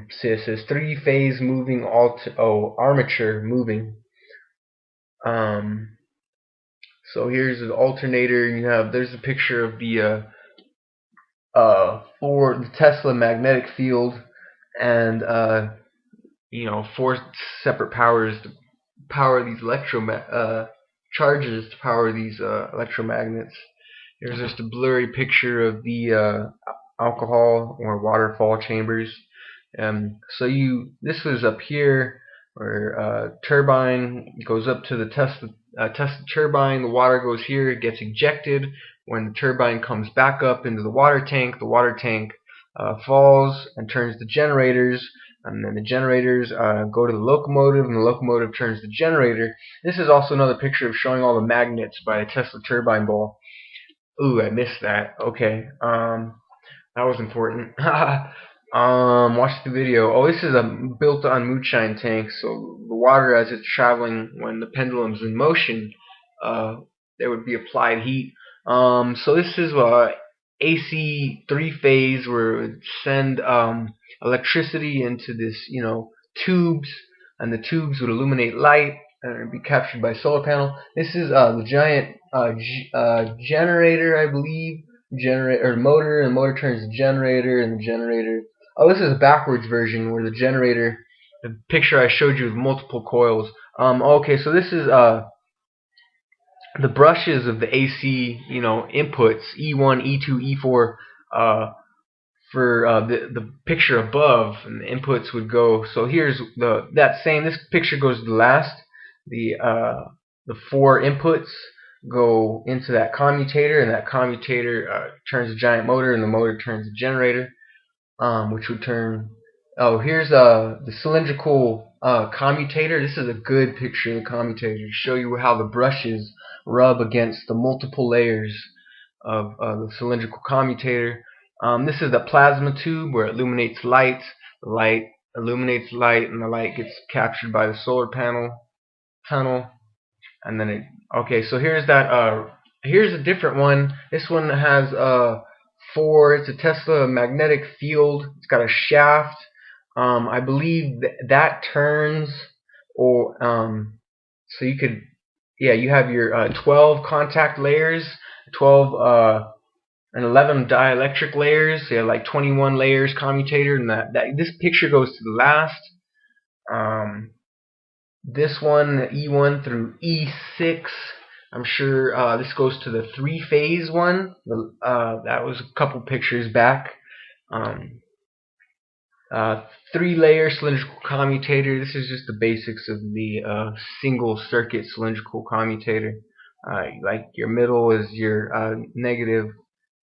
See, it says three-phase moving armature moving. So here's the alternator, and there's a picture of the for the Tesla magnetic field, and 4 separate powers to power these charges to power these electromagnets. Here's just a blurry picture of the alcohol or waterfall chambers. So this was up here where turbine goes up to the Tesla turbine. The water goes here, it gets ejected. When the turbine comes back up into the water tank falls and turns the generators, and then the generators go to the locomotive, and the locomotive turns the generator. This is also another picture of showing all the magnets by a Tesla turbine ball. Ooh, I missed that. Okay, that was important. Watch the video. Oh, this is a built-on moonshine tank, so the water, as it's traveling when the pendulum's in motion, there would be applied heat. So this is AC three-phase, where it would send electricity into this, tubes, and the tubes would illuminate light, and it would be captured by solar panel. This is the giant generator, I believe, motor, and the motor turns the generator, and the generator. Oh, this is a backwards version where the generator, the picture I showed you with multiple coils. Okay, so this is the brushes of the AC, inputs, E1, E2, E4, for the picture above, and the inputs would go. So here's this picture goes to the last. The 4 inputs go into that commutator, and that commutator turns a giant motor, and the motor turns a generator, which would turn. Oh, here's the cylindrical commutator. This is a good picture of the commutator to show you how the brushes rub against the multiple layers of the cylindrical commutator. This is the plasma tube where it illuminates light. The light illuminates light, and the light gets captured by the solar panel tunnel. And then okay, so here's a different one. This one has 4. It's a Tesla magnetic field. It's got a shaft. I believe that turns, or so you could, yeah, you have your 12 contact layers, 12 and 11 dielectric layers. So you have like 21 layers commutator, and that this picture goes to the last. This one, E1 through E6. I'm sure this goes to the 3-phase one. That was a couple pictures back. Um, 3-layer cylindrical commutator. This is just the basics of the single circuit cylindrical commutator. Like your middle is your negative,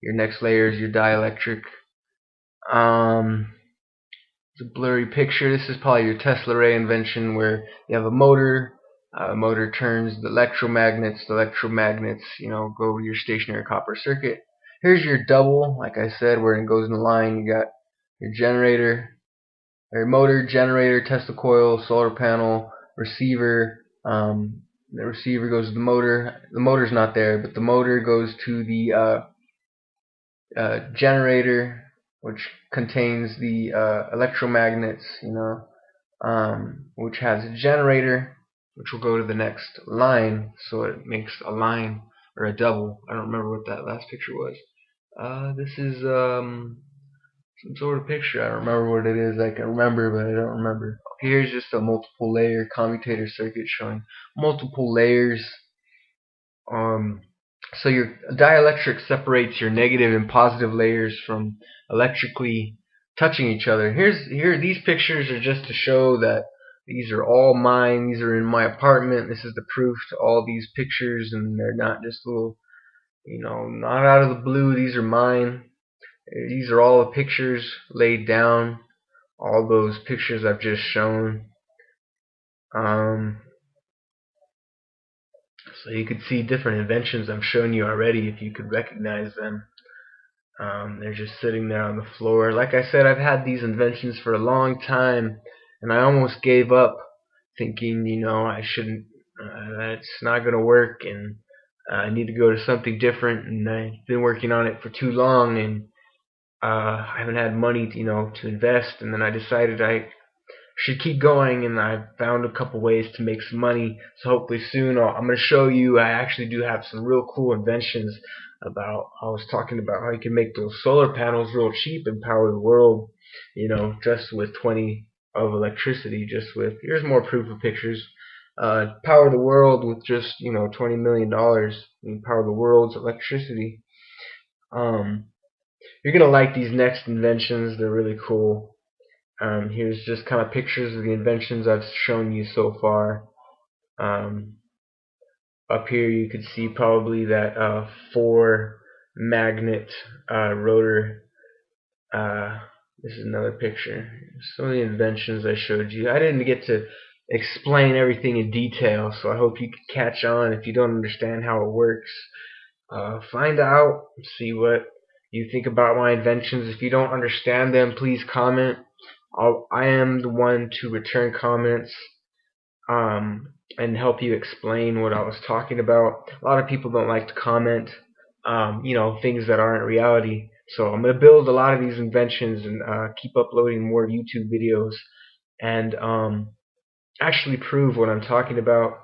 your next layer is your dielectric. It's a blurry picture. This is probably your Tesla ray invention where you have a motor. The motor turns the electromagnets. The electromagnets, go to your stationary copper circuit. Here's your double, like I said, where it goes in the line. You got your generator, or motor, generator, Tesla coil, solar panel, receiver. The receiver goes to the motor. The motor's not there, but the motor goes to the generator, which contains the electromagnets, which has a generator, which will go to the next line, so it makes a line or a double. I don't remember what that last picture was. This is some sort of picture. I don't remember what it is. I can remember, but I don't remember. Here's just a multiple layer commutator circuit showing multiple layers. So your dielectric separates your negative and positive layers from electrically touching each other. These pictures are just to show that these are all mine. These are in my apartment. This is the proof to all these pictures, and they're not just little, not out of the blue. These are mine. These are all the pictures laid down. All those pictures I've just shown. So you could see different inventions I've shown you already if you could recognize them. They're just sitting there on the floor. Like I said, I've had these inventions for a long time, and I almost gave up thinking, I shouldn't, that's not going to work, and I need to go to something different, and I've been working on it for too long, and I haven't had money, to invest, and then I decided I should keep going, and I found a couple ways to make some money. So hopefully soon I'm going to show you I actually do have some real cool inventions about. I was talking about how you can make those solar panels real cheap and power the world, just with 20 of electricity. Here's more proof of pictures. Power the world with just $20 million and power the world's electricity. You're gonna like these next inventions. They're really cool. Here's just kind of pictures of the inventions I've shown you so far. Up here you could see probably that 4 magnet rotor. This is another picture. Some of the inventions I showed you. I didn't get to explain everything in detail, so I hope you can catch on. If you don't understand how it works, find out, see what you think about my inventions. If you don't understand them, please comment. I am the one to return comments and help you explain what I was talking about. A lot of people don't like to comment, things that aren't reality. So I'm going to build a lot of these inventions and keep uploading more YouTube videos and actually prove what I'm talking about.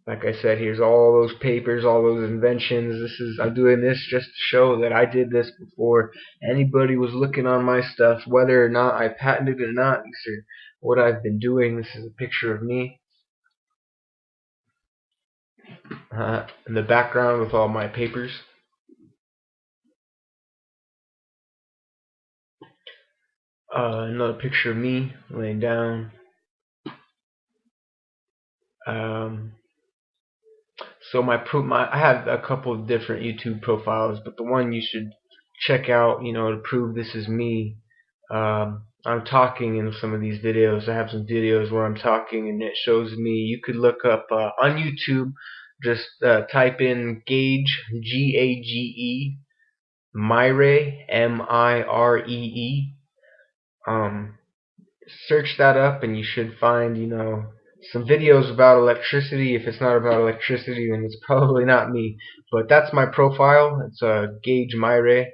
Like I said, here's all those papers, all those inventions. I'm doing this just to show that I did this before anybody was looking on my stuff, whether or not I patented it or not. These are what I've been doing. This is a picture of me in the background with all my papers. Another picture of me laying down. So I have a couple of different YouTube profiles, but the one you should check out, to prove this is me. I'm talking in some of these videos. I have some videos where I'm talking and it shows me. You could look up on YouTube, just type in gage, G-A-G-E, Miree, M-I-R-E-E. Search that up and you should find, some videos about electricity. If it's not about electricity, then it's probably not me. But that's my profile. It's Gage Miree.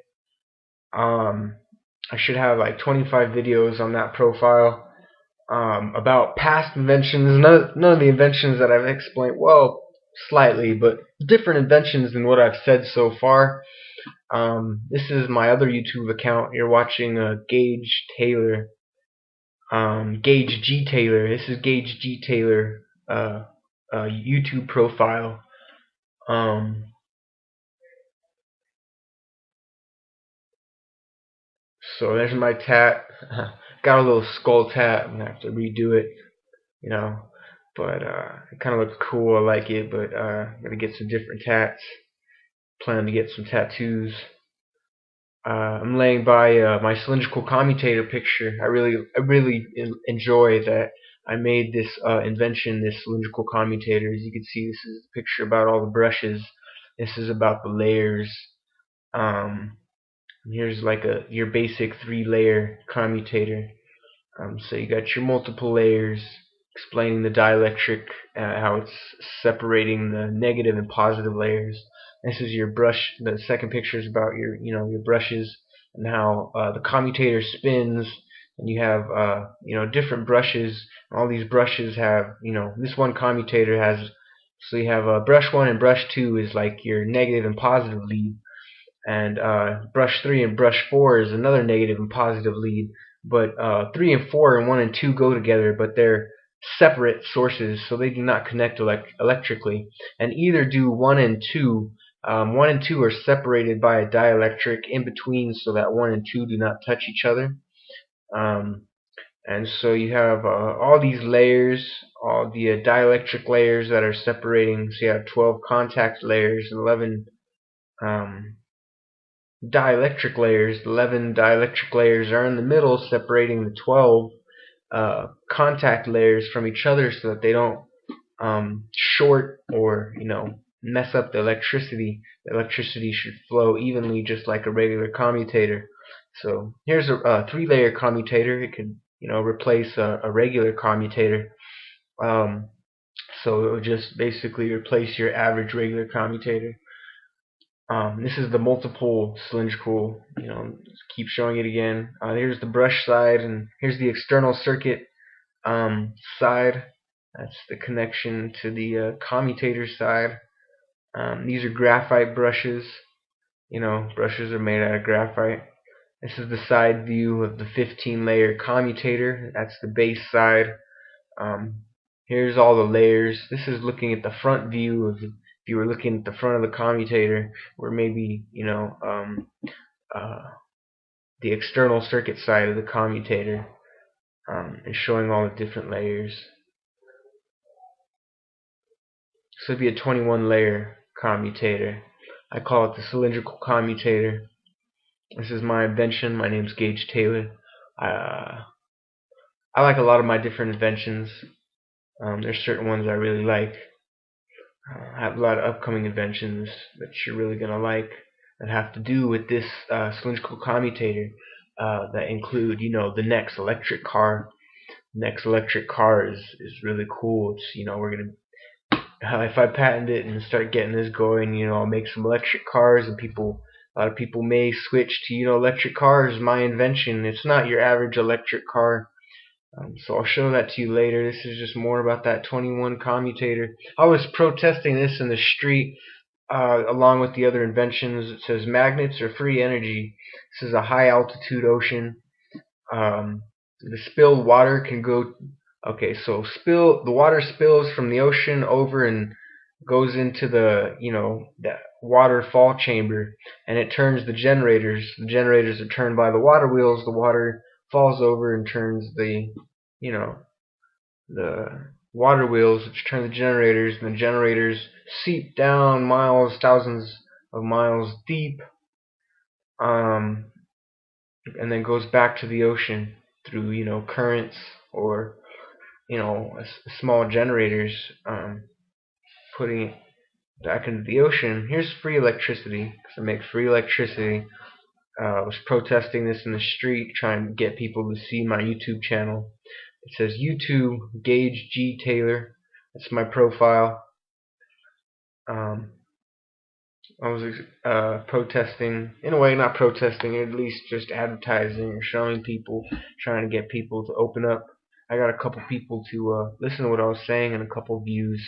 I should have like 25 videos on that profile about past inventions. None of the inventions that I've explained, well, slightly, but different inventions than what I've said so far. This is my other YouTube account. You're watching Gage Taylor, Gage G Taylor. This is Gage G Taylor YouTube profile. So there's my tat. Got a little skull tat. I'm gonna have to redo it, you know. But it kind of looks cool. I like it. But I'm gonna get some different tats. Plan to get some tattoos. I'm laying by my cylindrical commutator picture. I really enjoy that I made this invention, this cylindrical commutator. As you can see, this is a picture about all the brushes. This is about the layers. Um, Here's like your basic 3-layer commutator. So you got your multiple layers, explaining the dielectric, how it's separating the negative and positive layers. This is your brush. The second picture is about your brushes and how the commutator spins, and you have different brushes. And all these brushes have this one commutator has. So you have brush 1 and brush 2 is like your negative and positive lead, and brush 3 and brush 4 is another negative and positive lead. But 3 and 4 and 1 and 2 go together, but they're separate sources, so they do not connect electrically. And either do 1 and 2. 1 and 2 are separated by a dielectric in between, so that 1 and 2 do not touch each other. And so you have all these layers, all the dielectric layers that are separating. So you have 12 contact layers, 11 dielectric layers. 11 dielectric layers are in the middle, separating the 12 contact layers from each other, so that they don't short or mess up the electricity. The electricity should flow evenly, just like a regular commutator. So here's a 3-layer commutator. It could replace a regular commutator. So it would just basically replace your average regular commutator. This is the multiple cylindrical, keep showing it again. Here's the brush side, and here's the external circuit side. That's the connection to the commutator side. These are graphite brushes. Brushes are made out of graphite. This is the side view of the 15-layer commutator. That's the base side. Here's all the layers. This is looking at the front view of if you were looking at the front of the commutator, where maybe the external circuit side of the commutator, and showing all the different layers. So it'd be a 21-layer commutator. I call it the cylindrical commutator. This is my invention. My name's Gage Taylor. I like a lot of my different inventions. There's certain ones I really like. I have a lot of upcoming inventions that you're really gonna like that have to do with this cylindrical commutator. That include, the next electric car. Next electric car is really cool. It's we're gonna if I patent it and start getting this going, I'll make some electric cars, and a lot of people may switch to electric cars. My invention. It's not your average electric car. So I'll show that to you later. This is just more about that 21 commutator. I was protesting this in the street along with the other inventions. It says magnets are free energy. This is a high altitude ocean. The spilled water can go. Okay, so the water spills from the ocean over and goes into the that waterfall chamber, and it turns the generators. The generators are turned by the water wheels. The water falls over and turns the the water wheels, which turn the generators, and the generators seep down miles, thousands of miles deep, and then goes back to the ocean through currents or small generators, putting it back into the ocean. Here's free electricity, because I make free electricity. I was protesting this in the street, trying to get people to see my YouTube channel. It says YouTube Gage G Taylor. That's my profile. I was protesting, in a way, not protesting, at least just advertising or showing people, trying to get people to open up. I got a couple people to listen to what I was saying and a couple views.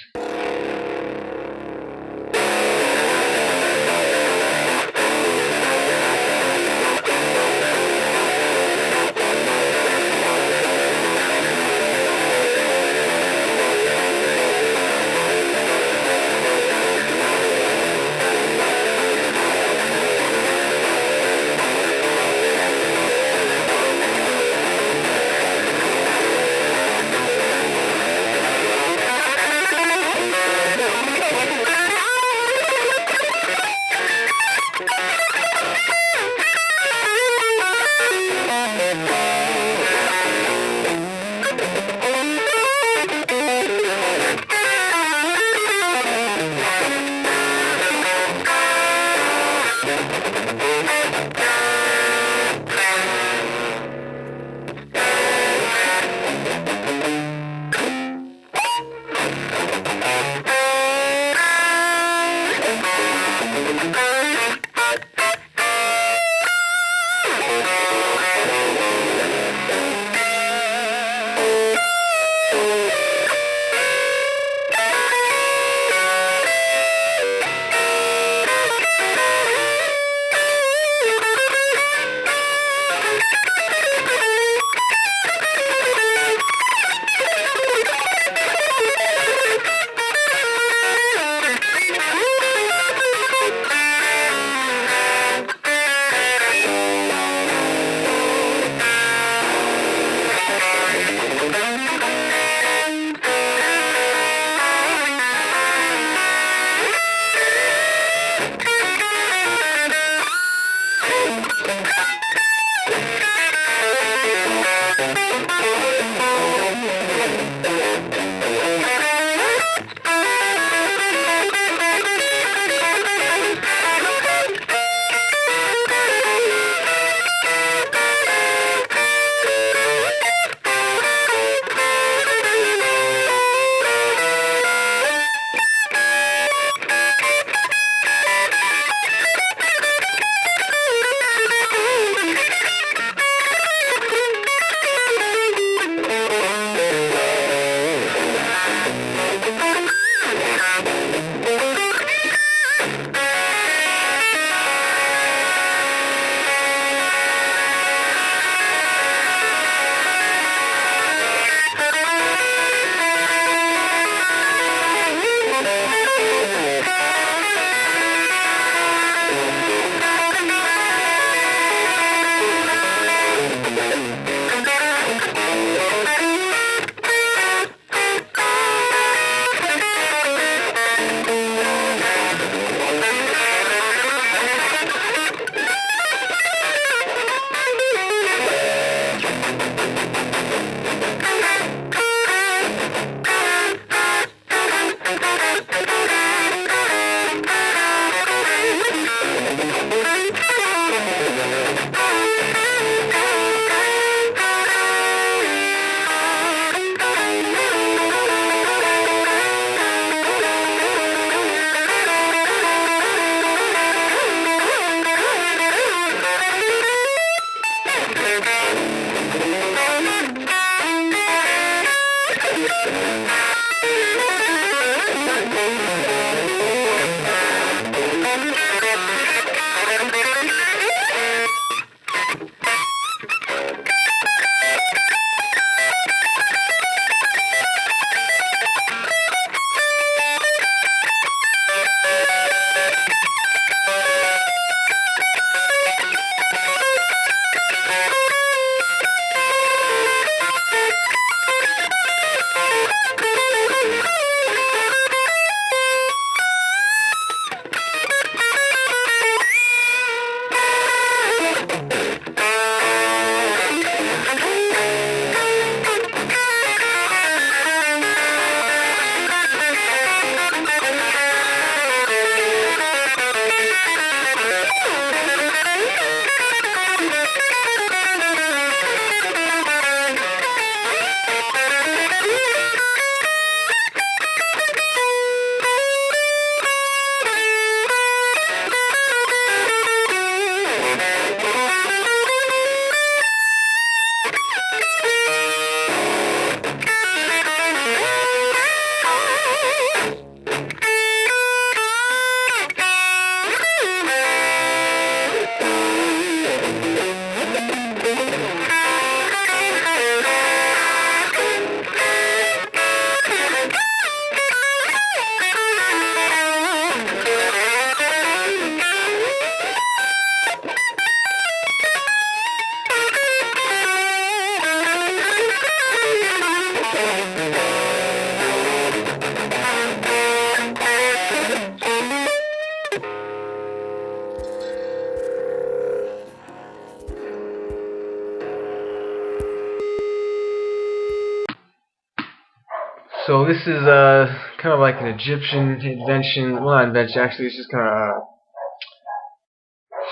So this is kind of like an Egyptian invention. Well, not invention, actually. It's just kind of a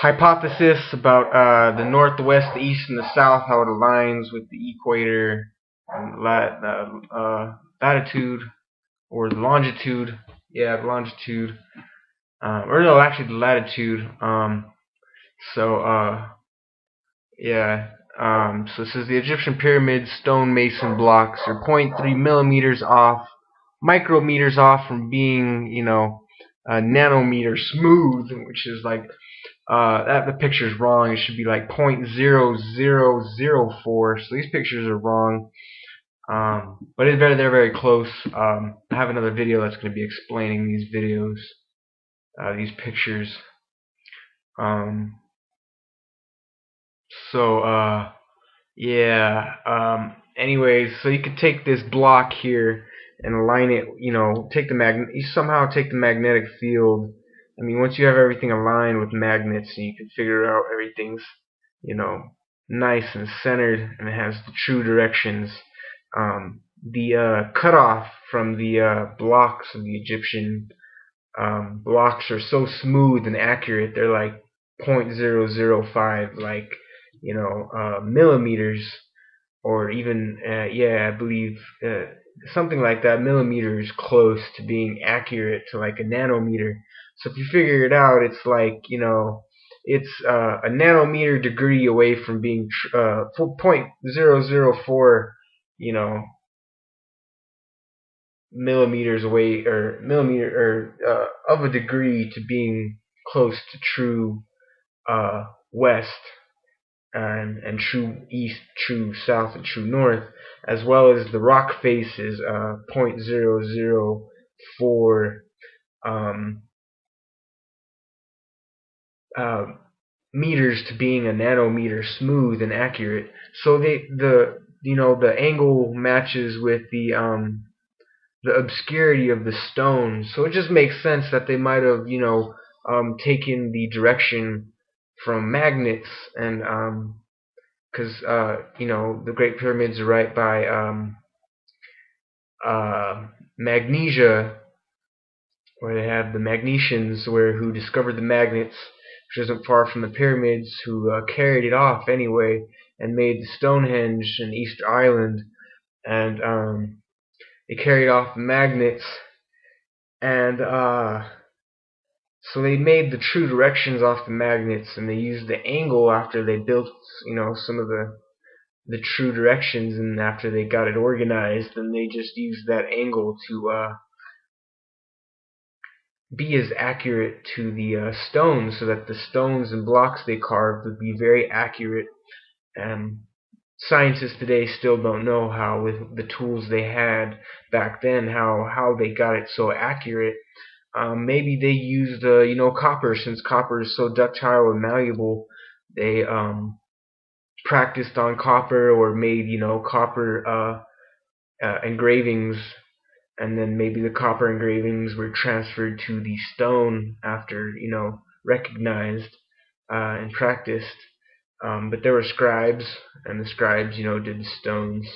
hypothesis about the north, the west, the east, and the south, how it aligns with the equator, and latitude, or the longitude. Yeah, the longitude. Or no, actually the latitude. So yeah. So it says the Egyptian pyramids stonemason blocks are 0.3 millimeters off, micrometers off from being, a nanometer smooth, which is like that the picture's wrong. It should be like 0.0004. So these pictures are wrong. But they're very close. I have another video that's going to be explaining these these pictures. Um, so yeah. Anyways, so you could take this block here and align it. Take the you somehow take the magnetic field. I mean, once you have everything aligned with magnets, and you can figure out everything's, nice and centered, and it has the true directions. The cutoff from the blocks of the Egyptian blocks are so smooth and accurate. They're like 0.005, like millimeters, or even yeah, I believe something like that. Millimeter is close to being accurate to like a nanometer. So if you figure it out, it's like it's a nanometer degree away from being 0.004, millimeters away, or millimeter, or of a degree to being close to true west, and true east, true south, and true north, as well as the rock face is 0.004 uh, meters to being a nanometer smooth and accurate. So the angle matches with the obscurity of the stone. So it just makes sense that they might have taken the direction from magnets, and because the Great Pyramids are right by Magnesia, where they have the Magnesians, who discovered the magnets, which isn't far from the pyramids, who carried it off anyway and made the Stonehenge in Easter Island, and they carried off the magnets, and so they made the true directions off the magnets, and they used the angle after they built some of the true directions, and after they got it organized, then they just used that angle to be as accurate to the stones, so that the stones and blocks they carved would be very accurate. And scientists today still don't know how, with the tools they had back then, how they got it so accurate. Maybe they used copper, since copper is so ductile and malleable. They practiced on copper, or made copper engravings, and then maybe the copper engravings were transferred to the stone after recognized and practiced. But there were scribes, and the scribes did the stones.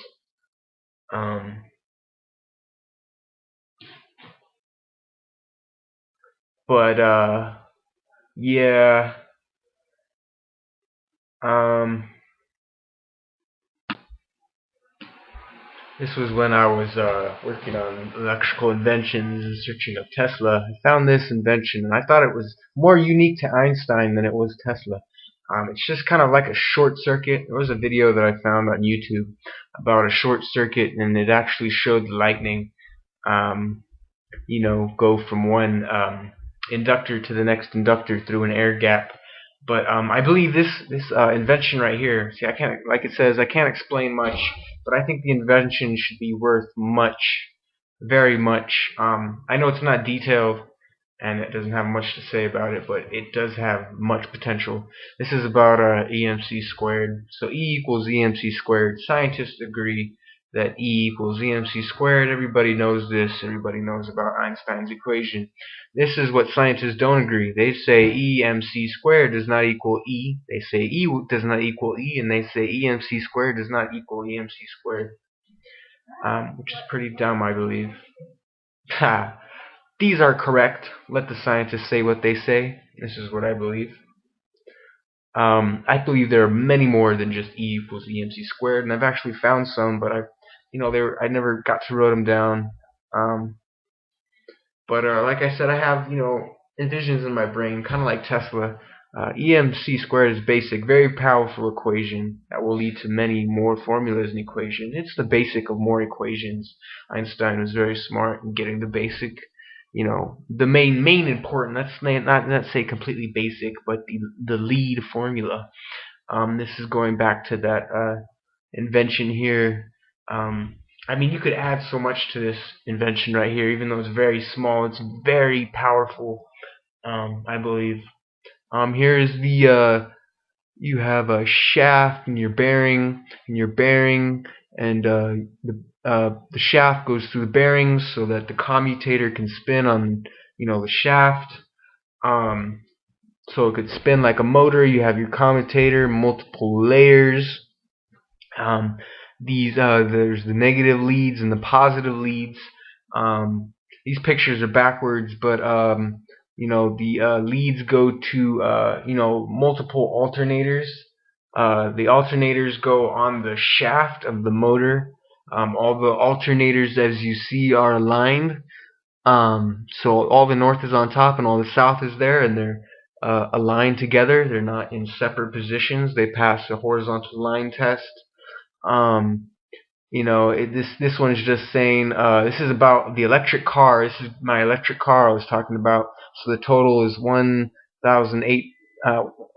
But yeah. This was when I was working on electrical inventions and searching up Tesla. I found this invention, and I thought it was more unique to Einstein than it was Tesla. It's just kind of like a short circuit. There was a video that I found on YouTube about a short circuit, and it actually showed the lightning go from one inductor to the next inductor through an air gap. But I believe this invention right here. See, I can't, like it says, I can't explain much, but I think the invention should be worth much, very much. I know it's not detailed, and it doesn't have much to say about it, but it does have much potential. This is about EMC squared. So E equals EMC squared. Scientists agree that E equals EMC squared. Everybody knows this. Everybody knows about Einstein's equation. This is what scientists don't agree. They say EMC squared does not equal E. They say E does not equal E, and they say EMC squared does not equal EMC squared. which is pretty dumb, I believe. Ha! These are correct. Let the scientists say what they say. This is what I believe. I believe there are many more than just E equals EMC squared, and I've actually found some, but I never got to write them down. Um, but like I said, I have envisions in my brain, kind of like Tesla. EMC squared is basic, very powerful equation that will lead to many more formulas and equations. It's the basic of more equations. Einstein was very smart in getting the basic, the main important. Let's not say completely basic, but the lead formula. This is going back to that invention here. I mean, you could add so much to this invention right here, even though it's very small. It's very powerful, I believe. Here is the you have a shaft and your bearing, and the shaft goes through the bearings so that the commutator can spin on the shaft. So it could spin like a motor. You have your commutator, multiple layers. There's the negative leads and the positive leads. These pictures are backwards, but the leads go to multiple alternators. The alternators go on the shaft of the motor. All the alternators, as you see, are aligned. So all the north is on top and all the south is there, and they're aligned together. They're not in separate positions. They pass a horizontal line test. This one is just saying this is about the electric car. This is my electric car I was talking about. So the total is 1,008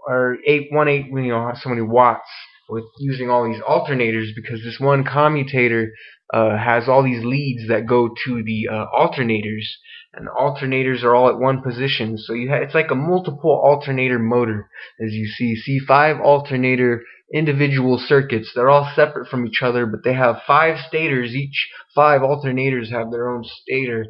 or 818 so many watts with using all these alternators, because this one commutator has all these leads that go to the alternators, and the alternators are all at one position. So it's like a multiple alternator motor, as you see 5 alternator individual circuits. They're all separate from each other, but they have 5 stators. Each 5 alternators have their own stator,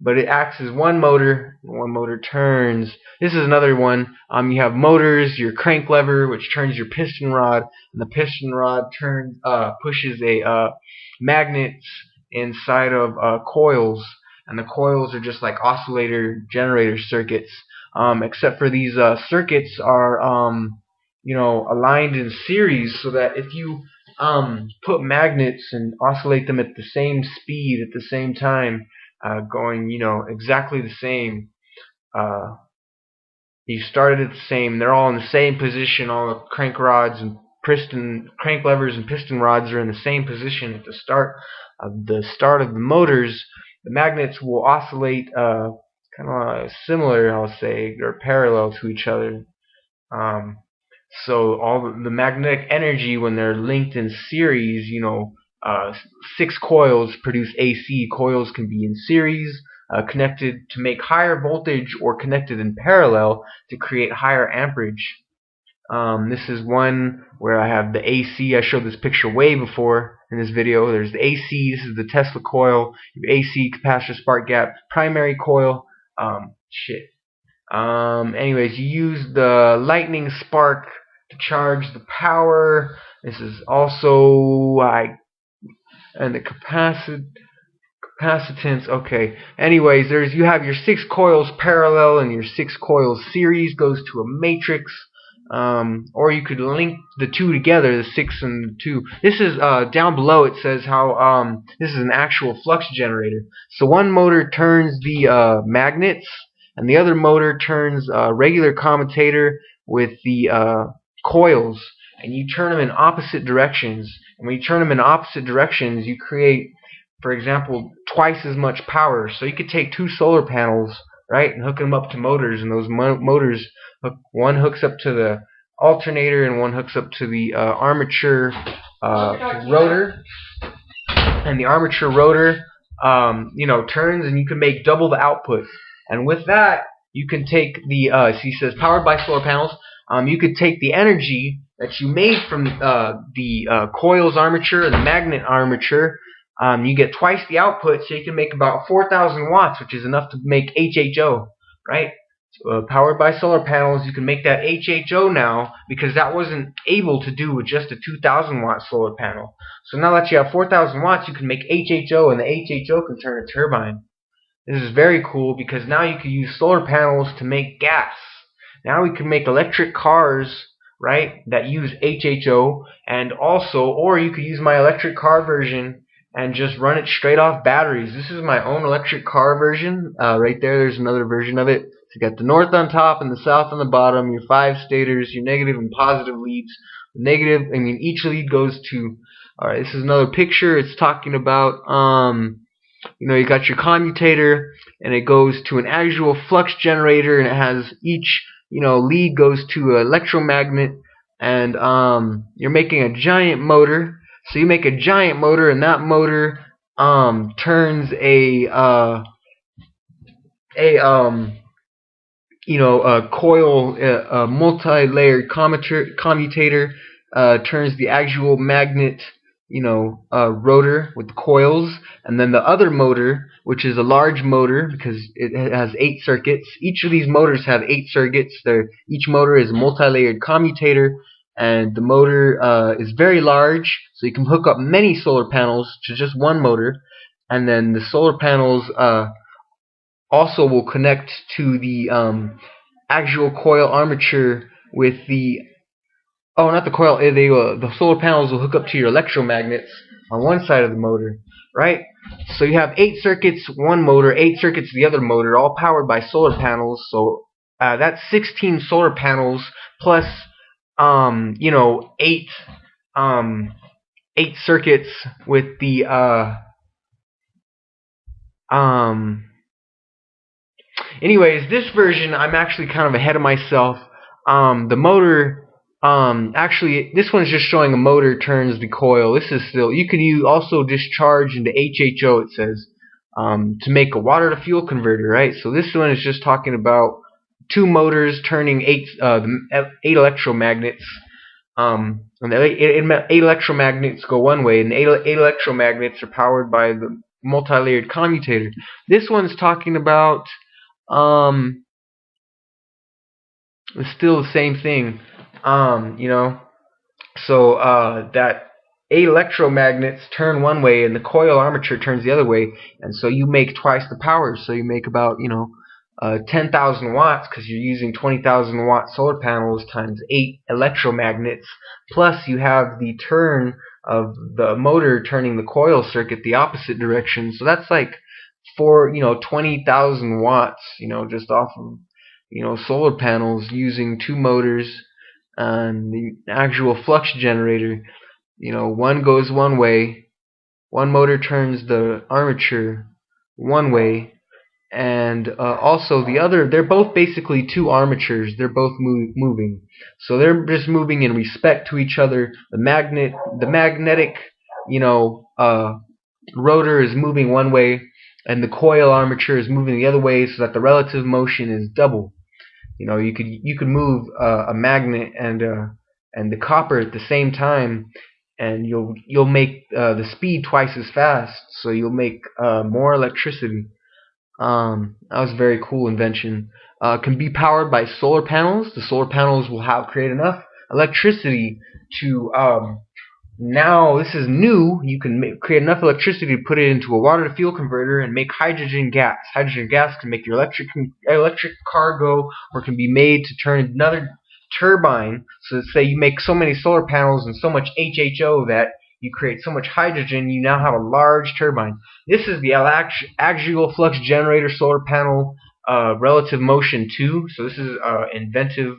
but it acts as one motor. One motor turns. This is another one. You have motors, your crank lever, which turns your piston rod, and the piston rod pushes a magnets inside of coils, and the coils are just like oscillator generator circuits, except for these circuits are aligned in series, so that if you put magnets and oscillate them at the same speed at the same time, going exactly the same, you started at the same, they're all in the same position. All the crank levers and piston rods are in the same position at the start of the motors. The magnets will oscillate kind of similar, I'll say, or parallel to each other. So all the magnetic energy, when they're linked in series, 6 coils produce AC. Coils can be in series, connected to make higher voltage, or connected in parallel to create higher amperage. This is one where I have the AC. I showed this picture way before in this video. There's the AC. This is the Tesla coil. You have AC, capacitor, spark gap, primary coil. Anyways, you use the lightning spark to charge the power. This is also and the capacitance. Okay. Anyways, you have your 6 coils parallel, and your 6 coils series goes to a matrix. Or you could link the 2 together, the 6 and the 2. This is down below. It says how this is an actual flux generator. So one motor turns the magnets, and the other motor turns a regular commutator with the coils, and you turn them in opposite directions. And when you turn them in opposite directions, you create, for example, twice as much power. So you could take 2 solar panels, right, and hook them up to motors, and those motors, one hooks up to the alternator and one hooks up to the armature rotor, and the armature rotor turns, and you can make double the output. And with that, you can take the he says powered by solar panels. You could take the energy that you made from the coils armature and the magnet armature. You get twice the output, so you can make about 4,000 watts, which is enough to make HHO, right? powered by solar panels. You can make that HHO now because that wasn't able to do with just a 2,000 watt solar panel. So now that you have 4,000 watts, you can make HHO, and the HHO can turn a turbine. This is very cool because now you can use solar panels to make gas. Now we can make electric cars, right, that use HHO, and also, or you could use my electric car version and just run it straight off batteries. This is my own electric car version. Right there, there's another version of it. So you got the north on top and the south on the bottom, your 5 stators, your negative and positive leads. Each lead goes to, alright, this is another picture. It's talking about, you got your commutator, and it goes to an actual flux generator, and it has each, lead goes to an electromagnet, and you're making a giant motor. So you make a giant motor, and that motor turns a coil, a multi-layered commutator, turns the actual magnet, rotor with the coils, and then the other motor, which is a large motor because it has 8 circuits. Each of these motors have 8 circuits. Each motor is a multi-layered commutator, and the motor is very large, so you can hook up many solar panels to just one motor, and then the solar panels also will connect to the actual coil armature with the not the coil. The solar panels will hook up to your electromagnets on one side of the motor, right? So you have 8 circuits, one motor, 8 circuits, the other motor, all powered by solar panels. So that's 16 solar panels plus 8 circuits with the Anyways, this version I'm actually kind of ahead of myself. The motor. Actually, this one's just showing a motor turns the coil. This is still, you could also discharge into HHO, it says, to make a water to fuel converter, right? So this one is just talking about 2 motors turning 8 electromagnets. And the 8 electromagnets go one way, and the 8 electromagnets are powered by the multi-layered commutator. This one's talking about it's still the same thing. So that 8 electromagnets turn one way and the coil armature turns the other way, and so you make twice the power. So you make about 10,000 watts because you're using 20,000 watt solar panels times 8 electromagnets, plus you have the turn of the motor turning the coil circuit the opposite direction. So that's like 20,000 watts, just off of solar panels using 2 motors and the actual flux generator. One goes one way, one motor turns the armature one way, and also the other, they're both basically 2 armatures. They're both moving, so they're just moving in respect to each other. The magnetic rotor is moving one way, and the coil armature is moving the other way, so that the relative motion is double. You could move a magnet and the copper at the same time, and you'll make the speed twice as fast, so you'll make more electricity. That was a very cool invention. Can be powered by solar panels. The solar panels will create enough electricity to now, this is new. You can create enough electricity to put it into a water to fuel converter and make hydrogen gas. Hydrogen gas can make your electric car go, or can be made to turn another turbine. So say you make so many solar panels and so much HHO that you create so much hydrogen, you now have a large turbine. This is the axial flux generator solar panel relative motion 2. So this is inventive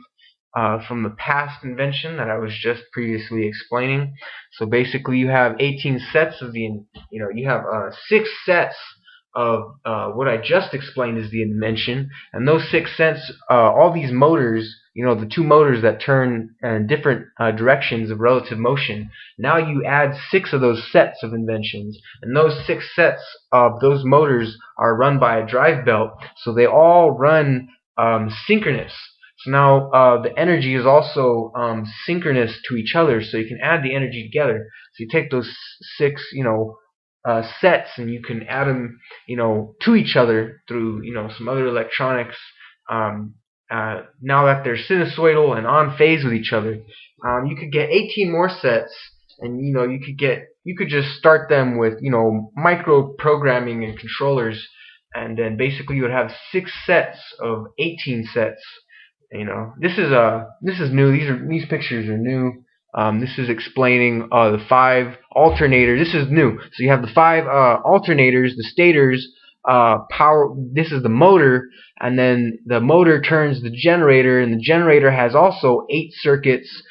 from the past invention that I was just previously explaining. So basically, you have 18 sets of you have 6 sets of what I just explained is the invention, and those 6 sets, all these motors, the 2 motors that turn in different directions of relative motion. Now you add 6 of those sets of inventions, and those 6 sets of those motors are run by a drive belt, so they all run synchronous. So now the energy is also synchronous to each other, so you can add the energy together. So you take those 6, sets, and you can add them, to each other through, some other electronics. now that they're sinusoidal and on phase with each other. You could get 18 more sets, and you could just start them with micro programming and controllers, and then basically you would have 6 sets of 18 sets. This is new. These pictures are new. This is explaining the 5 alternators. This is new. So you have the 5 alternators, the stators, power. This is the motor, and then the motor turns the generator, and the generator has also 8 circuits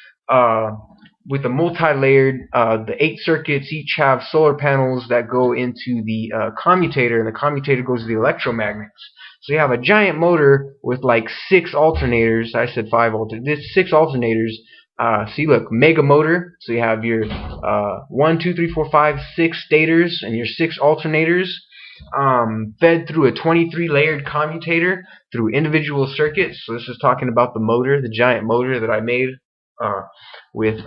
with a multi-layered. The 8 circuits each have solar panels that go into the commutator, and the commutator goes to the electromagnets. So you have a giant motor with like 6 alternators. I said 5 alternators. This 6 alternators. See, look, mega motor. So you have your 1, 2, 3, 4, 5, 6 stators and your 6 alternators, fed through a 23-layered commutator through individual circuits. So this is talking about the motor, the giant motor that I made with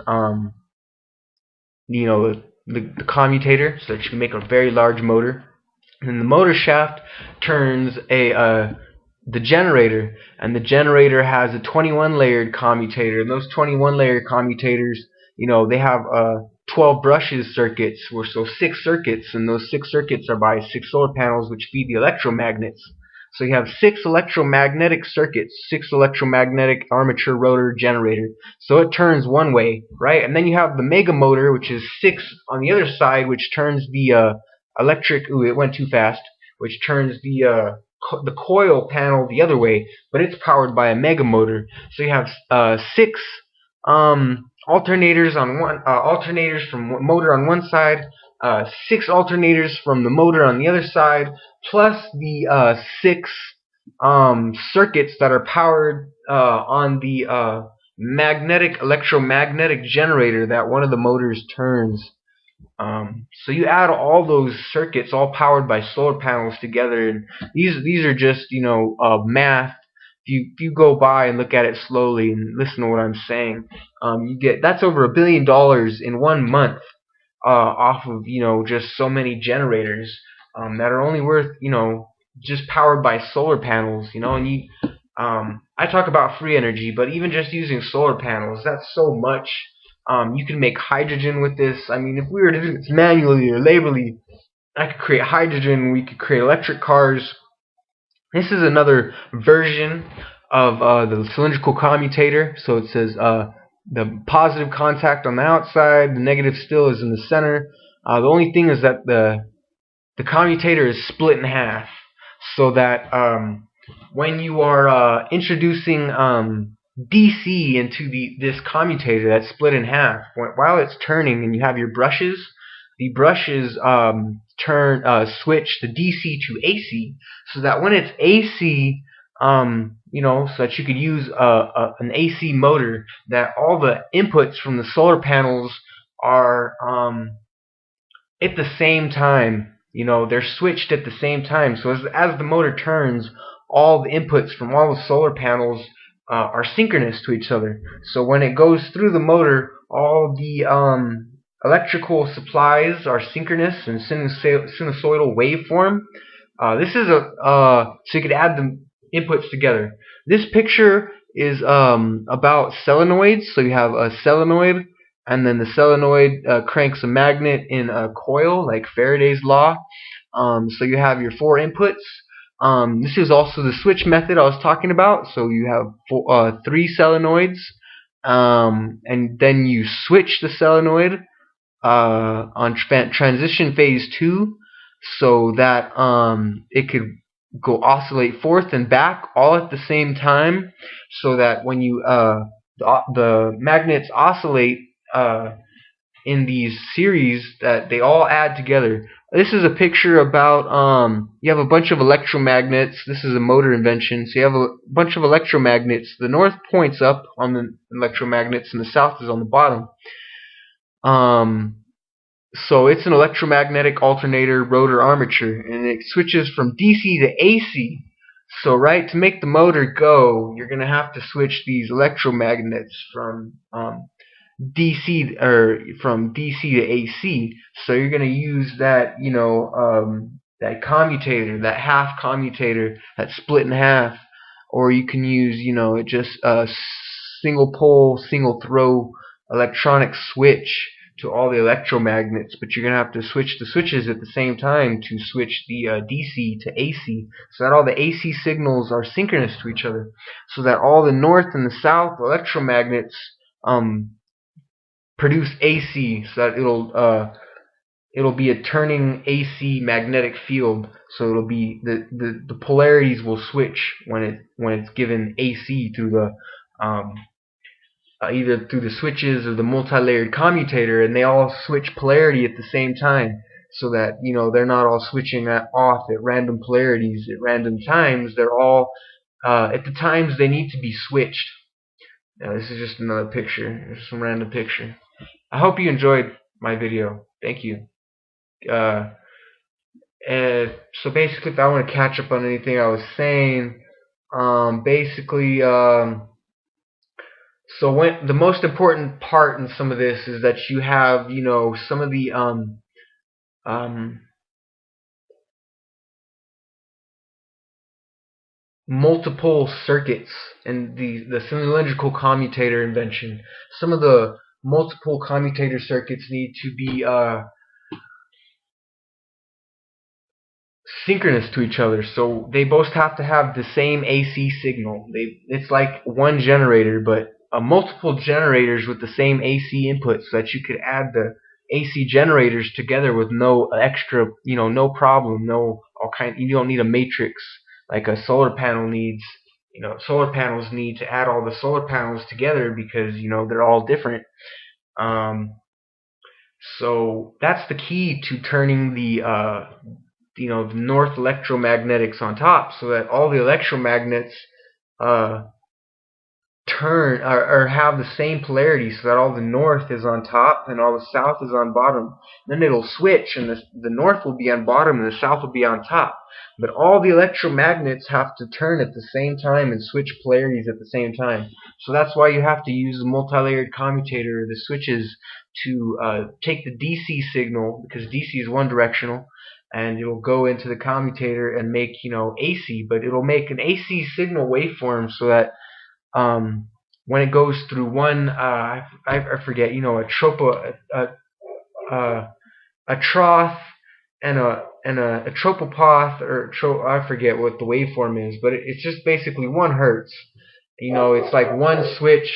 the commutator, so that you can make a very large motor. And the motor shaft turns the generator, and the generator has a 21-layered commutator, and those 21-layered commutators, they have 12 brushes circuits, so 6 circuits, and those 6 circuits are by 6 solar panels which feed the electromagnets. So you have 6 electromagnetic circuits, 6 electromagnetic armature rotor generator. So it turns one way, right? And then you have the mega motor, which is 6 on the other side, which turns the electric. Ooh, it went too fast. Which turns the coil panel the other way, but it's powered by a mega motor. So you have 6 alternators on alternators from motor on one side, 6 alternators from the motor on the other side, plus the 6 circuits that are powered on the electromagnetic generator that one of the motors turns. So you add all those circuits, all powered by solar panels, together, and these are just math. If you go by and look at it slowly and listen to what I'm saying, that's over $1 billion in 1 month off of just so many generators that are only worth just powered by solar panels. And I talk about free energy, but even just using solar panels, that's so much. You can make hydrogen with this. I mean, if we were to do this manually or laborally, I could create hydrogen. We could create electric cars. This is another version of the cylindrical commutator. So it says the positive contact on the outside, the negative still is in the center. The only thing is that the commutator is split in half, so that when you are introducing DC into this commutator that's split in half, while it's turning and you have your brushes, the brushes switch the DC to AC, so that when it's AC, so that you could use an AC motor, that all the inputs from the solar panels are at the same time. They're switched at the same time. So as the motor turns, all the inputs from all the solar panels are synchronous to each other. So when it goes through the motor, all the electrical supplies are synchronous in sinusoidal waveform. This is so you could add the inputs together. This picture is about solenoids. So you have a solenoid, and then the solenoid cranks a magnet in a coil, like Faraday's law. So you have your 4 inputs. This is also the switch method I was talking about. So you have 3 solenoids, and then you switch the solenoid on transition phase 2, so that it could oscillate forth and back all at the same time, so that when the magnets oscillate in these series, that they all add together. This is a picture about you have a bunch of electromagnets. This is a motor invention. So you have a bunch of electromagnets. The north points up on the electromagnets, and the south is on the bottom. So it's an electromagnetic alternator rotor armature, and it switches from DC to AC. So to make the motor go, you're going to have to switch these electromagnets from DC to AC. So you're going to use that that commutator, that half commutator, that split in half, or you can use, it just a single pole, single throw electronic switch to all the electromagnets, but you're going to have to switch the switches at the same time to switch the DC to AC, so that all the AC signals are synchronous to each other, so that all the north and the south electromagnets produce AC, so that it'll be a turning AC magnetic field. So it'll be the polarities will switch when it's given AC through the either through the switches or the multi-layered commutator, and they all switch polarity at the same time, so that they're not all switching off at random polarities at random times. They're all at the times they need to be switched. Now, this is just another picture, just some random picture. I hope you enjoyed my video. Thank you. So basically, if I want to catch up on anything I was saying, so when the most important part in some of this is that you have, some of the multiple circuits and the cylindrical commutator invention. Some of the multiple commutator circuits need to be synchronous to each other, so they both have to have the same AC signal. It's like one generator, but multiple generators with the same AC input, so that you could add the AC generators together with no extra, no problem, you don't need a matrix like a solar panel needs. Solar panels need to add all the solar panels together because they're all different. So that's the key to turning the north electromagnetics on top, so that all the electromagnets turn or have the same polarity, so that all the north is on top and all the south is on bottom. Then it'll switch, and the north will be on bottom and the south will be on top. But all the electromagnets have to turn at the same time and switch polarities at the same time. So that's why you have to use the multi-layered commutator, the switches, to take the DC signal, because DC is one directional, and it'll go into the commutator and make AC, but it'll make an AC signal waveform, so that when it goes through one I forget, a trough and a tropopath, or I forget what the waveform is, but it's just basically 1 hertz. It's like one switch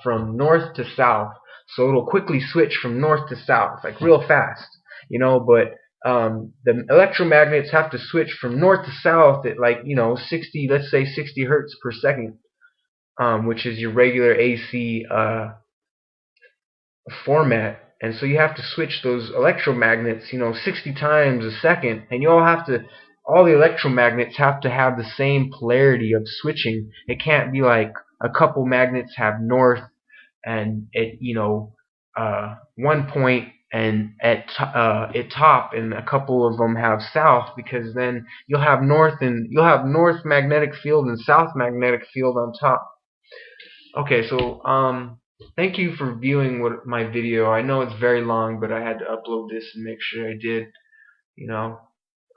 from north to south, so it'll quickly switch from north to south, like real fast. But the electromagnets have to switch from north to south at like 60, let's say 60 hertz per second, which is your regular AC format. And so you have to switch those electromagnets 60 times a second, and all the electromagnets have to have the same polarity of switching. It can't be like a couple magnets have north and at one point, and at top, and a couple of them have south, because then you'll have north magnetic field and south magnetic field on top. Okay, so thank you for viewing my video. I know it's very long, but I had to upload this and make sure I did.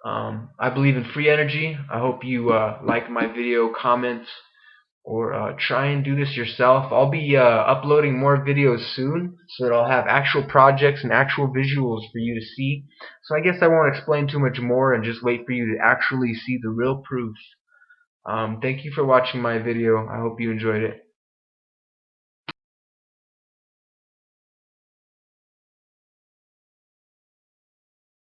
I believe in free energy. I hope you like my video, comment, or try and do this yourself. I'll be uploading more videos soon, so that I'll have actual projects and actual visuals for you to see. So I guess I won't explain too much more, and just wait for you to actually see the real proof. Thank you for watching my video. I hope you enjoyed it.